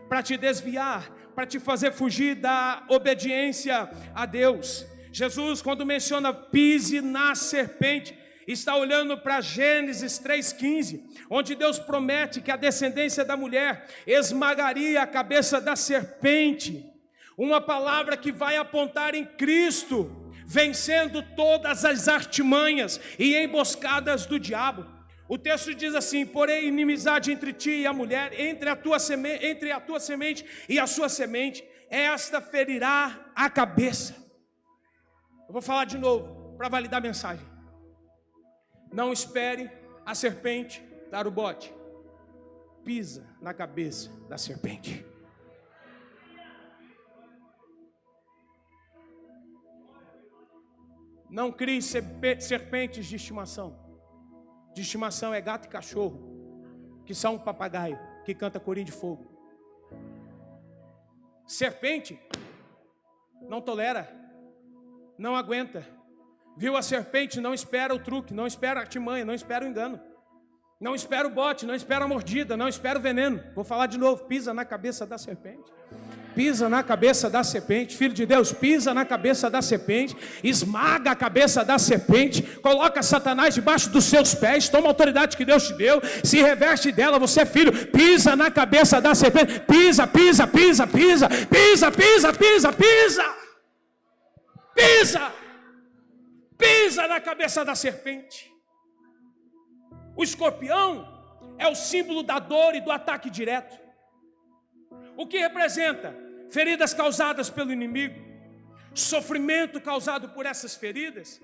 para te desviar, para te fazer fugir da obediência a Deus. Jesus, quando menciona pise na serpente, está olhando para Gênesis 3,15, onde Deus promete que a descendência da mulher esmagaria a cabeça da serpente. Uma palavra que vai apontar em Cristo, vencendo todas as artimanhas e emboscadas do diabo. O texto diz assim, porém inimizade entre ti e a mulher, entre a tua semente e a sua semente, esta ferirá a cabeça. Eu vou falar de novo, para validar a mensagem. Não espere a serpente dar o bote. Pisa na cabeça da serpente. Não crie serpentes de estimação. De estimação é gato e cachorro, que são um papagaio, que canta corinho de fogo. Serpente não tolera, não aguenta. Viu a serpente, não espera o truque, não espera a artimanha, não espera o engano, não espera o bote, não espera a mordida, não espera o veneno. Vou falar de novo, pisa na cabeça da serpente. Pisa na cabeça da serpente, filho de Deus, pisa na cabeça da serpente, esmaga a cabeça da serpente, coloca Satanás debaixo dos seus pés, toma a autoridade que Deus te deu, se reveste dela, você é filho, pisa na cabeça da serpente, pisa, pisa, pisa, pisa, pisa, pisa, pisa, pisa, pisa, pisa na cabeça da serpente. O escorpião é o símbolo da dor e do ataque direto. O que representa? feridas causadas pelo inimigo, sofrimento causado por essas feridas.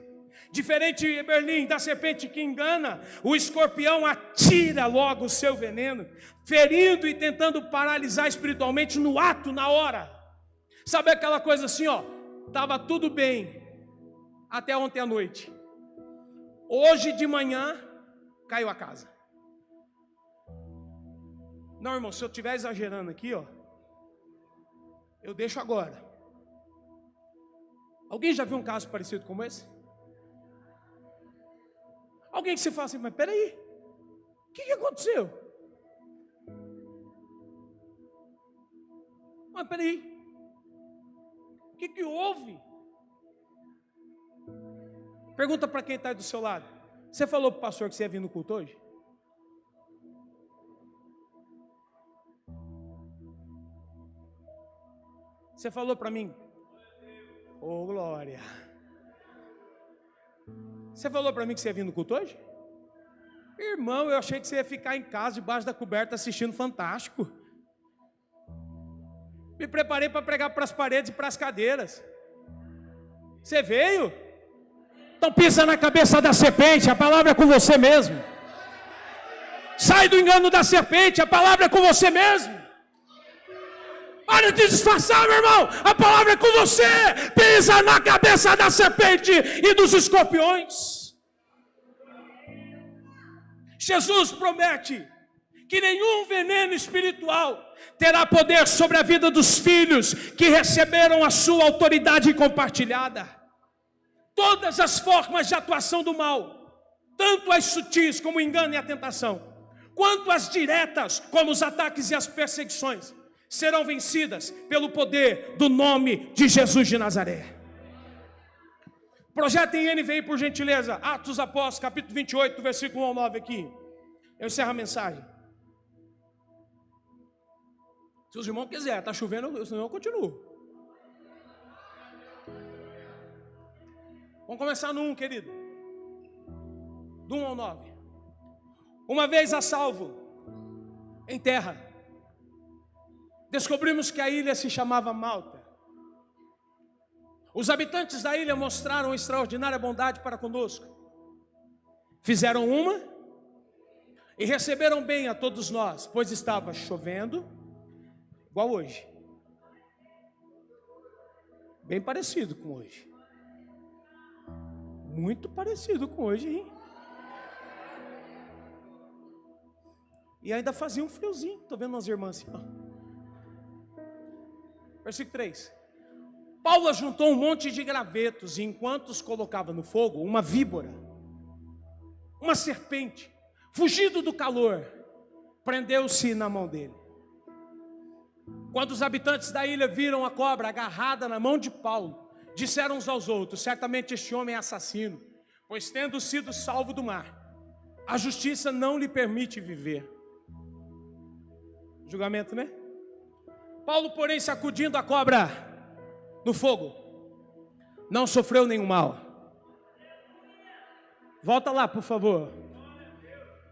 Diferente, Berlim, da serpente que engana, o escorpião atira logo o seu veneno, ferindo e tentando paralisar espiritualmente no ato, na hora. Sabe aquela coisa assim, ó, estava tudo bem até ontem à noite. Hoje de manhã caiu a casa. Não, irmão, se eu estiver exagerando aqui, ó, eu deixo agora. Alguém já viu um caso parecido como esse? Alguém que você fala assim, mas peraí, o que aconteceu? Mas peraí, o que houve? Pergunta para quem está aí do seu lado. Você falou para o pastor que você ia vir no culto hoje? Você falou para mim? Oh, glória. Você falou para mim que você ia vir no culto hoje? Irmão, eu achei que você ia ficar em casa, debaixo da coberta, assistindo Fantástico. Me preparei para pregar para as paredes e para as cadeiras. Você veio? Então pisa na cabeça da serpente, a palavra é com você mesmo. Sai do engano da serpente, a palavra é com você mesmo. Para de disfarçar, meu irmão, a palavra é com você. Pisa na cabeça da serpente e dos escorpiões. Jesus promete que nenhum veneno espiritual terá poder sobre a vida dos filhos que receberam a sua autoridade compartilhada. Todas as formas de atuação do mal, tanto as sutis como o engano e a tentação, quanto as diretas como os ataques e as perseguições, serão vencidas pelo poder do nome de Jesus de Nazaré. Projetem NVI, por gentileza, Atos dos Apóstolos, capítulo 28, versículo 1 ao 9 aqui. Eu encerro a mensagem. Se os irmãos quiserem, está chovendo, senão eu continuo. Vamos começar no 1, querido. Do 1 ao 9. Uma vez a salvo, em terra, descobrimos que a ilha se chamava Malta. Os habitantes da ilha mostraram extraordinária bondade para conosco. Fizeram uma e receberam bem a todos nós, pois estava chovendo, igual hoje. Bem parecido com hoje. Muito parecido com hoje, hein? E ainda fazia um friozinho. Estou vendo umas irmãs assim, ó. Versículo 3. Paulo juntou um monte de gravetos, e enquanto os colocava no fogo, uma víbora, uma serpente, fugido do calor, prendeu-se na mão dele. Quando os habitantes da ilha viram a cobra agarrada na mão de Paulo, disseram uns aos outros: certamente este homem é assassino, pois tendo sido salvo do mar, a justiça não lhe permite viver. Julgamento, né? Paulo, porém, sacudindo a cobra no fogo, não sofreu nenhum mal. Volta lá, por favor.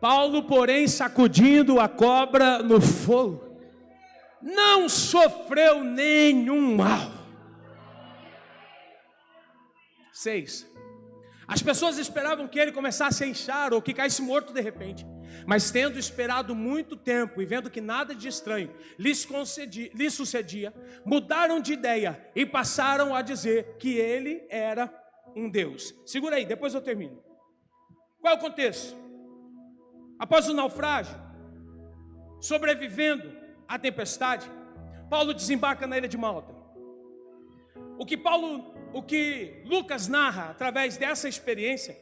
Paulo, porém, sacudindo a cobra no fogo, não sofreu nenhum mal. 6. As pessoas esperavam que ele começasse a inchar ou que caísse morto de repente. Mas tendo esperado muito tempo e vendo que nada de estranho lhes sucedia, mudaram de ideia e passaram a dizer que ele era um Deus. Segura aí, depois eu termino. Qual é o contexto? Após o naufrágio, sobrevivendo à tempestade, Paulo desembarca na ilha de Malta. O que Lucas narra através dessa experiência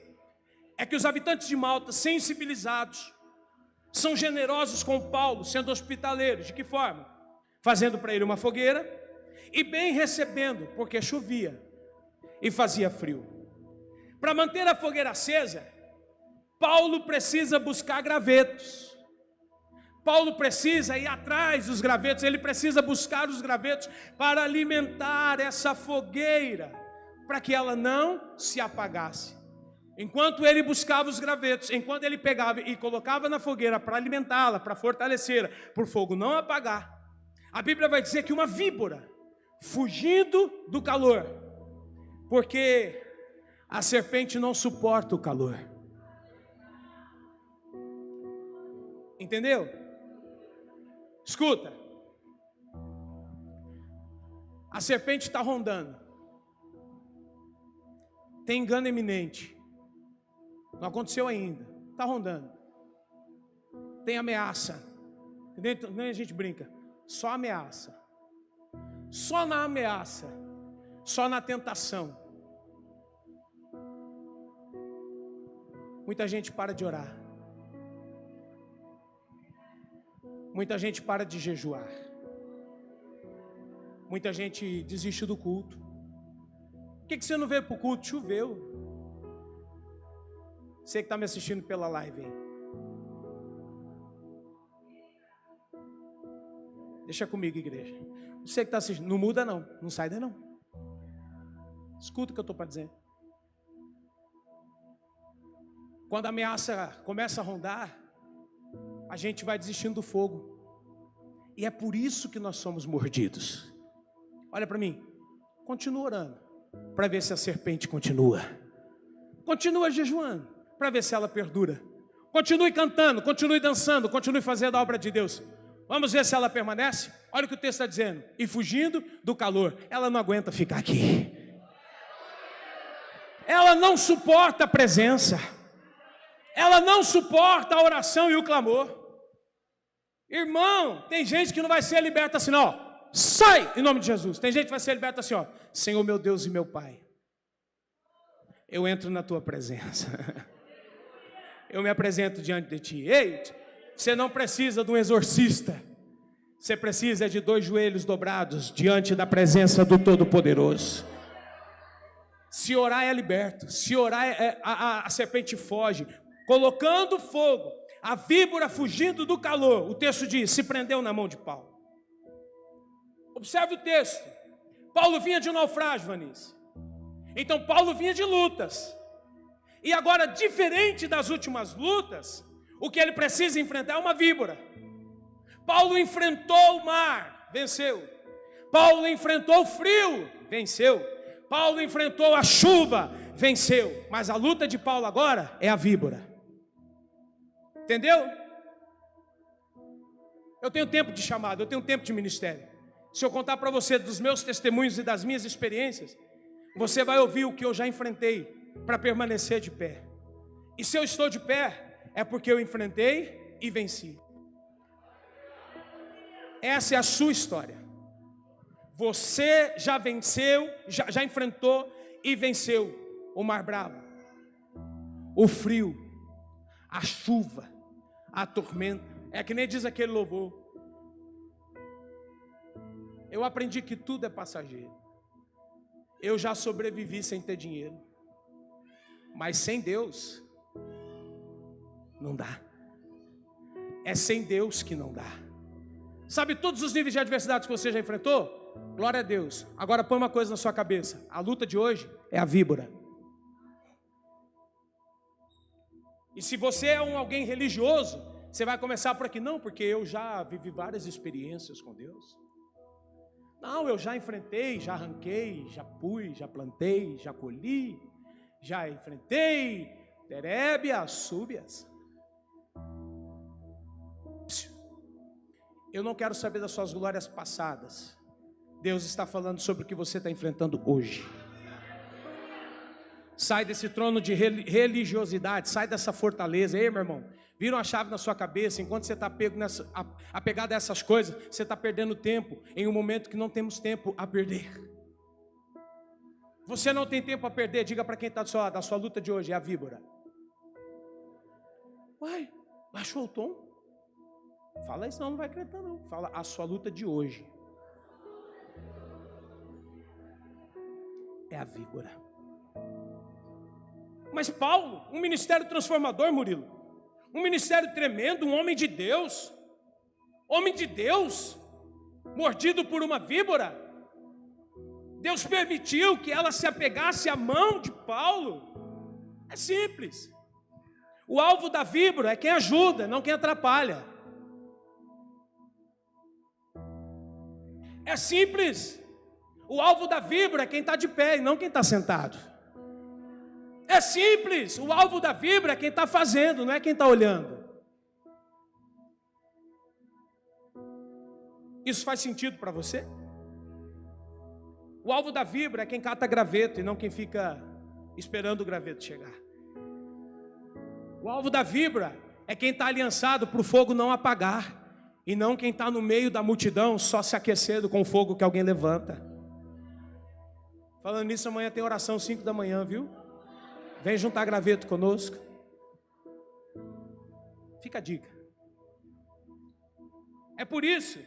é que os habitantes de Malta, sensibilizados, são generosos com Paulo, sendo hospitaleiros. De que forma? Fazendo para ele uma fogueira e bem recebendo, porque chovia e fazia frio. Para manter a fogueira acesa, Paulo precisa buscar gravetos. Paulo precisa ir atrás dos gravetos, ele precisa buscar os gravetos para alimentar essa fogueira, para que ela não se apagasse. Enquanto ele buscava os gravetos, enquanto ele pegava e colocava na fogueira para alimentá-la, para fortalecê-la, por fogo não apagar, a Bíblia vai dizer que uma víbora fugindo do calor, porque a serpente não suporta o calor. Entendeu? Escuta. A serpente está rondando. Tem engano iminente. Não aconteceu ainda. Está rondando. Tem ameaça. Entendeu? Nem a gente brinca. Só ameaça. Só na ameaça. Só na tentação. Muita gente para de orar. Muita gente para de jejuar. Muita gente desiste do culto. Por que você não veio para o culto? Choveu. Você que está me assistindo pela live aí. Deixa comigo, igreja. Você que está assistindo, não muda não. Não sai daí não. Escuta o que eu estou para dizer. Quando a ameaça começa a rondar, a gente vai desistindo do fogo. E é por isso que nós somos mordidos. Olha para mim. Continua orando, para ver se a serpente continua. Continua jejuando, para ver se ela perdura. Continue cantando, continue dançando, continue fazendo a obra de Deus. Vamos ver se ela permanece? Olha o que o texto está dizendo. E fugindo do calor. Ela não aguenta ficar aqui. Ela não suporta a presença. Ela não suporta a oração e o clamor. Irmão, tem gente que não vai ser liberta assim, não. Sai em nome de Jesus. Tem gente que vai ser liberta assim, ó. Senhor meu Deus e meu Pai, eu entro na tua presença. Eu me apresento diante de ti. Ei, você não precisa de um exorcista. Você precisa de 2 joelhos dobrados diante da presença do Todo-Poderoso. Se orar é liberto. Se orar a serpente foge. Colocando fogo, a víbora fugindo do calor. O texto diz, se prendeu na mão de Paulo. Observe o texto. Paulo vinha de um naufrágio, Vanice. Então Paulo vinha de lutas. E agora, diferente das últimas lutas, o que ele precisa enfrentar é uma víbora. Paulo enfrentou o mar, venceu. Paulo enfrentou o frio, venceu. Paulo enfrentou a chuva, venceu. Mas a luta de Paulo agora é a víbora. Entendeu? Eu tenho tempo de chamado, eu tenho tempo de ministério. Se eu contar para você dos meus testemunhos e das minhas experiências, você vai ouvir o que eu já enfrentei para permanecer de pé. E se eu estou de pé, é porque eu enfrentei e venci. Essa é a sua história. Você já venceu, já enfrentou e venceu o mar bravo, o frio, a chuva, a tormenta. É que nem diz aquele louvor. Eu aprendi que tudo é passageiro. Eu já sobrevivi sem ter dinheiro. Mas sem Deus, não dá. É sem Deus que não dá. Sabe todos os níveis de adversidade que você já enfrentou? Glória a Deus. Agora põe uma coisa na sua cabeça. A luta de hoje é a víbora. E se você é alguém religioso, você vai começar por aqui. Não, porque eu já vivi várias experiências com Deus. Não, eu já enfrentei, já arranquei, já pus, já plantei, já colhi, já enfrentei, terébias, súbias. Eu não quero saber das suas glórias passadas. Deus está falando sobre o que você está enfrentando hoje. Sai desse trono de religiosidade, sai dessa fortaleza. Ei, meu irmão, vira uma chave na sua cabeça. Enquanto você está apegado a essas coisas, você está perdendo tempo em um momento que não temos tempo a perder. Você não tem tempo a perder. Diga para quem está do seu lado, a sua luta de hoje é a víbora. Uai, baixou o tom? Fala isso, não vai acreditar não. Fala, a sua luta de hoje é a víbora. Mas Paulo, um ministério transformador, Murilo, um ministério tremendo, um homem de Deus, mordido por uma víbora. Deus permitiu que ela se apegasse à mão de Paulo. É simples. O alvo da víbora é quem ajuda, não quem atrapalha. É simples. O alvo da vibra é quem está de pé e não quem está sentado. É simples, o alvo da vibra é quem está fazendo, não é quem está olhando. Isso faz sentido para você? O alvo da vibra é quem cata graveto e não quem fica esperando o graveto chegar. O alvo da vibra é quem está aliançado para o fogo não apagar e não quem está no meio da multidão só se aquecendo com o fogo que alguém levanta. Falando nisso, amanhã tem oração 5 da manhã, viu? Vem juntar graveto conosco. Fica a dica. É por isso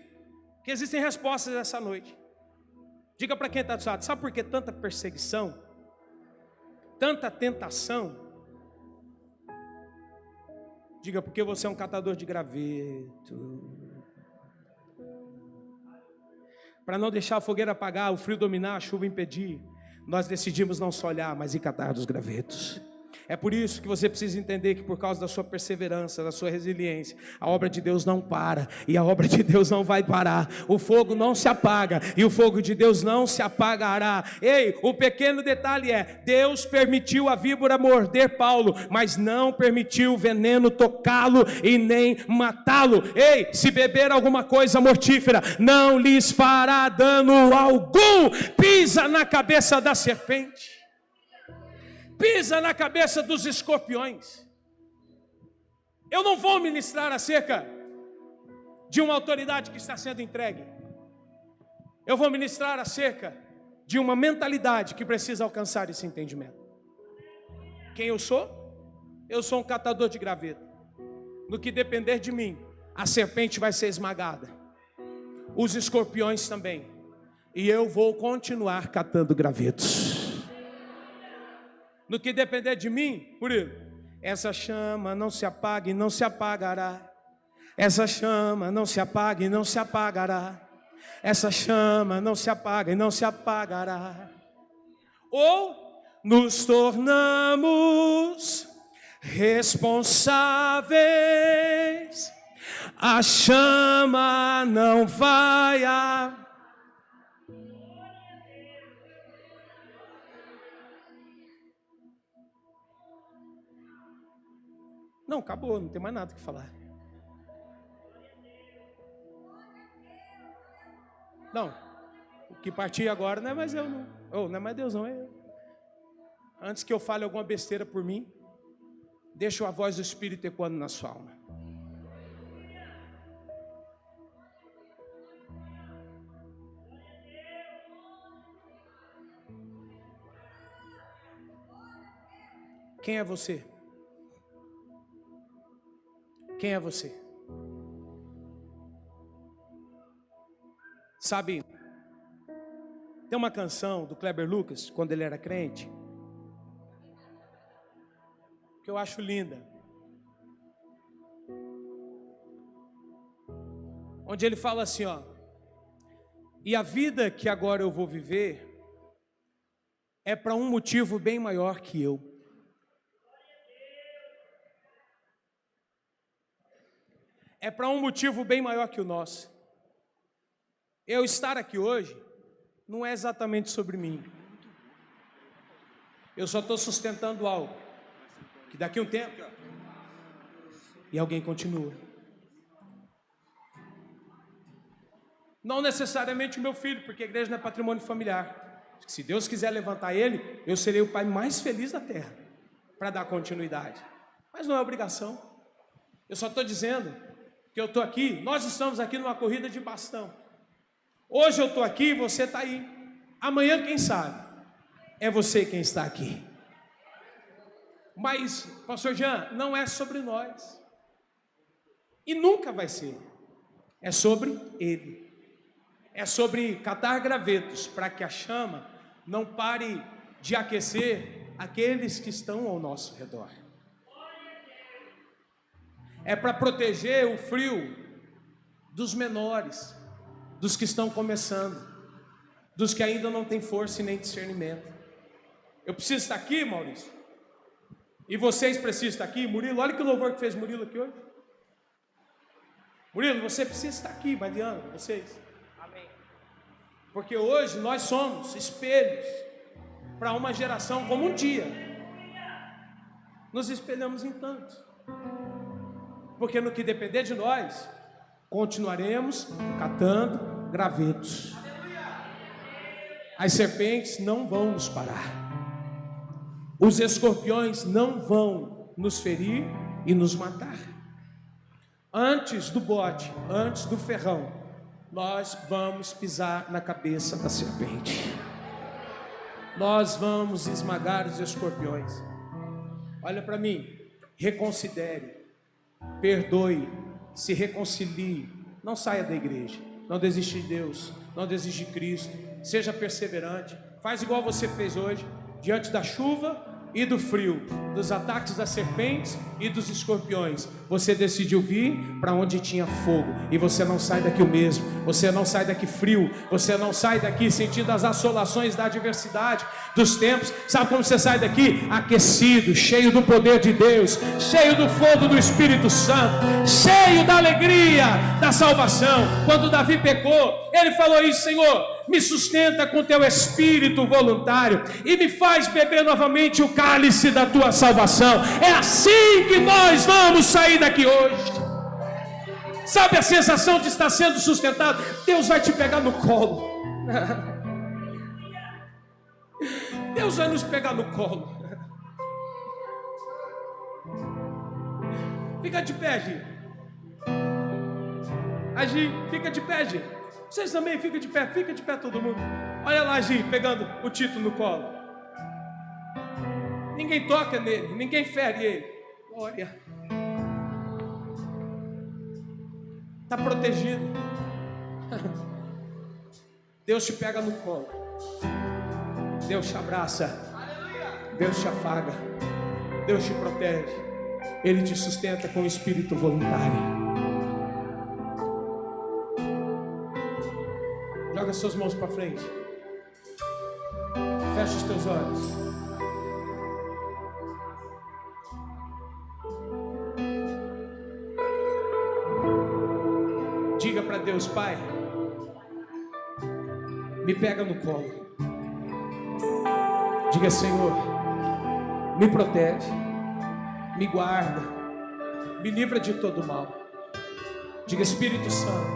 que existem respostas essa noite. Diga para quem está do lado, sabe por que tanta perseguição? Tanta tentação? Diga, porque você é um catador de graveto. Para não deixar a fogueira apagar, o frio dominar, a chuva impedir, nós decidimos não só olhar, mas ir catar dos gravetos. É por isso que você precisa entender que por causa da sua perseverança, da sua resiliência, a obra de Deus não para, e a obra de Deus não vai parar. O fogo não se apaga, e o fogo de Deus não se apagará. Ei, o pequeno detalhe é, Deus permitiu a víbora morder Paulo, mas não permitiu o veneno tocá-lo e nem matá-lo. Ei, se beber alguma coisa mortífera, não lhes fará dano algum. Pisa na cabeça da serpente. Pisa na cabeça dos escorpiões. Eu não vou ministrar acerca de uma autoridade que está sendo entregue. Eu vou ministrar acerca de uma mentalidade que precisa alcançar esse entendimento. Quem eu sou? Eu sou um catador de graveto. No que depender de mim, a serpente vai ser esmagada. Os escorpiões também. E eu vou continuar catando gravetos. No que depender de mim, por isso, essa chama não se apaga e não se apagará. Essa chama não se apaga e não se apagará. Essa chama não se apaga e não se apagará. Ou nos tornamos responsáveis. A chama não vai Não, acabou, não tem mais nada que falar. Não, o que partir agora não é mais eu, não. Não é mais Deus, não, é eu. Antes que eu fale alguma besteira por mim, deixa a voz do Espírito ecoando na sua alma. Quem é você? Quem é você? Sabe, tem uma canção do Kleber Lucas, quando ele era crente, que eu acho linda. Onde ele fala assim, ó: e a vida que agora eu vou viver é para um motivo bem maior que eu. É para um motivo bem maior que o nosso. Eu estar aqui hoje não é exatamente sobre mim. Eu só estou sustentando algo que daqui a um tempo e alguém continua. Não necessariamente o meu filho, porque a igreja não é patrimônio familiar. Se Deus quiser levantar ele, eu serei o pai mais feliz da terra para dar continuidade. Mas não é obrigação. Eu só estou dizendo que eu estou aqui, nós estamos aqui numa corrida de bastão. Hoje eu estou aqui, você está aí. Amanhã, quem sabe, é você quem está aqui. Mas, pastor Jean, não é sobre nós. E nunca vai ser. É sobre ele. É sobre catar gravetos, para que a chama não pare de aquecer aqueles que estão ao nosso redor. É para proteger o frio dos menores, dos que estão começando, dos que ainda não têm força e nem discernimento. Eu preciso estar aqui, Maurício, e vocês precisam estar aqui. Murilo, olha que louvor que fez Murilo aqui hoje. Murilo, você precisa estar aqui, Mariana, vocês. Amém. Porque hoje nós somos espelhos para uma geração como um dia nos espelhamos em tantos. Porque no que depender de nós, continuaremos catando gravetos. As serpentes não vão nos parar. Os escorpiões não vão nos ferir e nos matar. Antes do bote, antes do ferrão, nós vamos pisar na cabeça da serpente. Nós vamos esmagar os escorpiões. Olha para mim, reconsidere, perdoe, se reconcilie. Não saia da igreja, não desiste de Deus, não desiste de Cristo. Seja perseverante, faz igual você fez hoje, diante da chuva e do frio, dos ataques das serpentes e dos escorpiões. Você decidiu vir para onde tinha fogo, e você não sai daqui o mesmo. Você não sai daqui frio, você não sai daqui sentindo as assolações da adversidade dos tempos. Sabe como você sai daqui? Aquecido, cheio do poder de Deus, cheio do fogo do Espírito Santo, cheio da alegria da salvação. Quando Davi pecou, ele falou isso: Senhor, me sustenta com teu espírito voluntário e me faz beber novamente o cálice da tua salvação. É assim que nós vamos sair daqui hoje. Sabe a sensação de estar sendo sustentado? Deus vai te pegar no colo. Deus vai nos pegar no colo. Fica de pé, Gi. A Gi, fica de pé, Gi. Vocês também fica de pé todo mundo. Olha lá, Gi, pegando o Tito no colo. Ninguém toca nele, ninguém fere ele. Glória. Está protegido. Deus te pega no colo. Deus te abraça. Deus te afaga. Deus te protege. Ele te sustenta com o espírito voluntário. Joga suas mãos para frente. Fecha os teus olhos. Diga para Deus: Pai, me pega no colo. Diga: Senhor, me protege, me guarda, me livra de todo mal. Diga: Espírito Santo,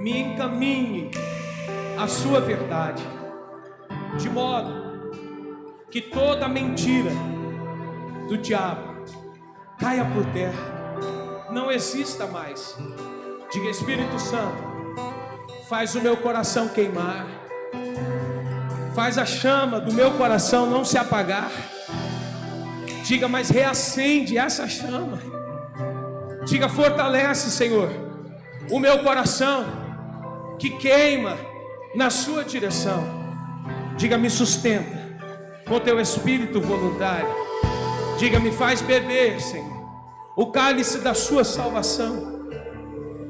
me encaminhe a sua verdade, de modo que toda mentira do diabo caia por terra, não exista mais. Diga: Espírito Santo, faz o meu coração queimar, faz a chama do meu coração não se apagar. Diga: mas reacende essa chama. Diga: fortalece, Senhor, o meu coração que queima na sua direção. Diga: me sustenta com teu espírito voluntário. Diga: me faz beber, Senhor, o cálice da sua salvação.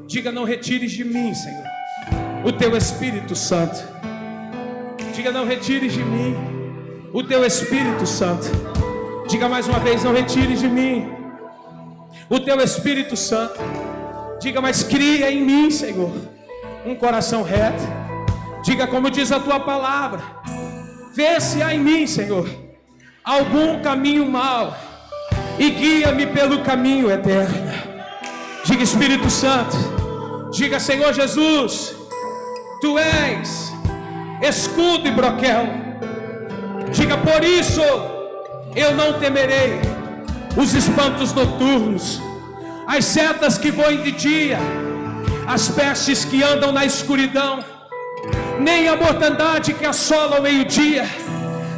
Diga: não retires de mim, Senhor, o teu Espírito Santo. Diga: não retires de mim o teu Espírito Santo. Diga mais uma vez: não retires de mim o teu Espírito Santo. Diga: mas cria em mim, Senhor, um coração reto. Diga como diz a tua palavra: vê se há em mim, Senhor, algum caminho mau e guia-me pelo caminho eterno. Diga: Espírito Santo. Diga: Senhor Jesus, tu és escudo e broquel. Diga: por isso eu não temerei os espantos noturnos, as setas que voam de dia, as pestes que andam na escuridão, nem a mortandade que assola ao meio-dia.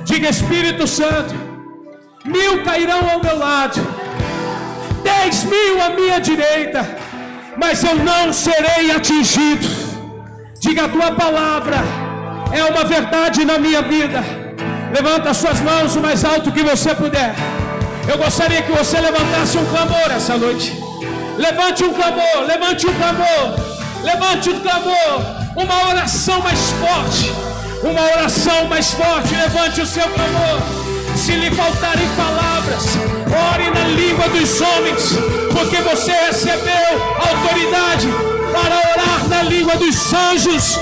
Diga: Espírito Santo, 1000 cairão ao meu lado, 10.000 à minha direita, mas eu não serei atingido. Diga: a tua palavra é uma verdade na minha vida. Levanta as suas mãos o mais alto que você puder. Eu gostaria que você levantasse um clamor essa noite. Levante um clamor, levante um clamor, levante um clamor, uma oração mais forte, uma oração mais forte. Levante o seu clamor. Se lhe faltarem palavras, ore na língua dos homens, porque você recebeu autoridade para orar na língua dos anjos,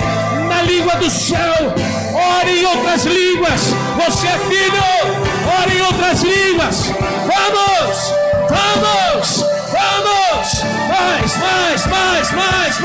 na uma língua do céu. Ore em outras línguas. Você é filho. Ore em outras línguas. Vamos. Mais.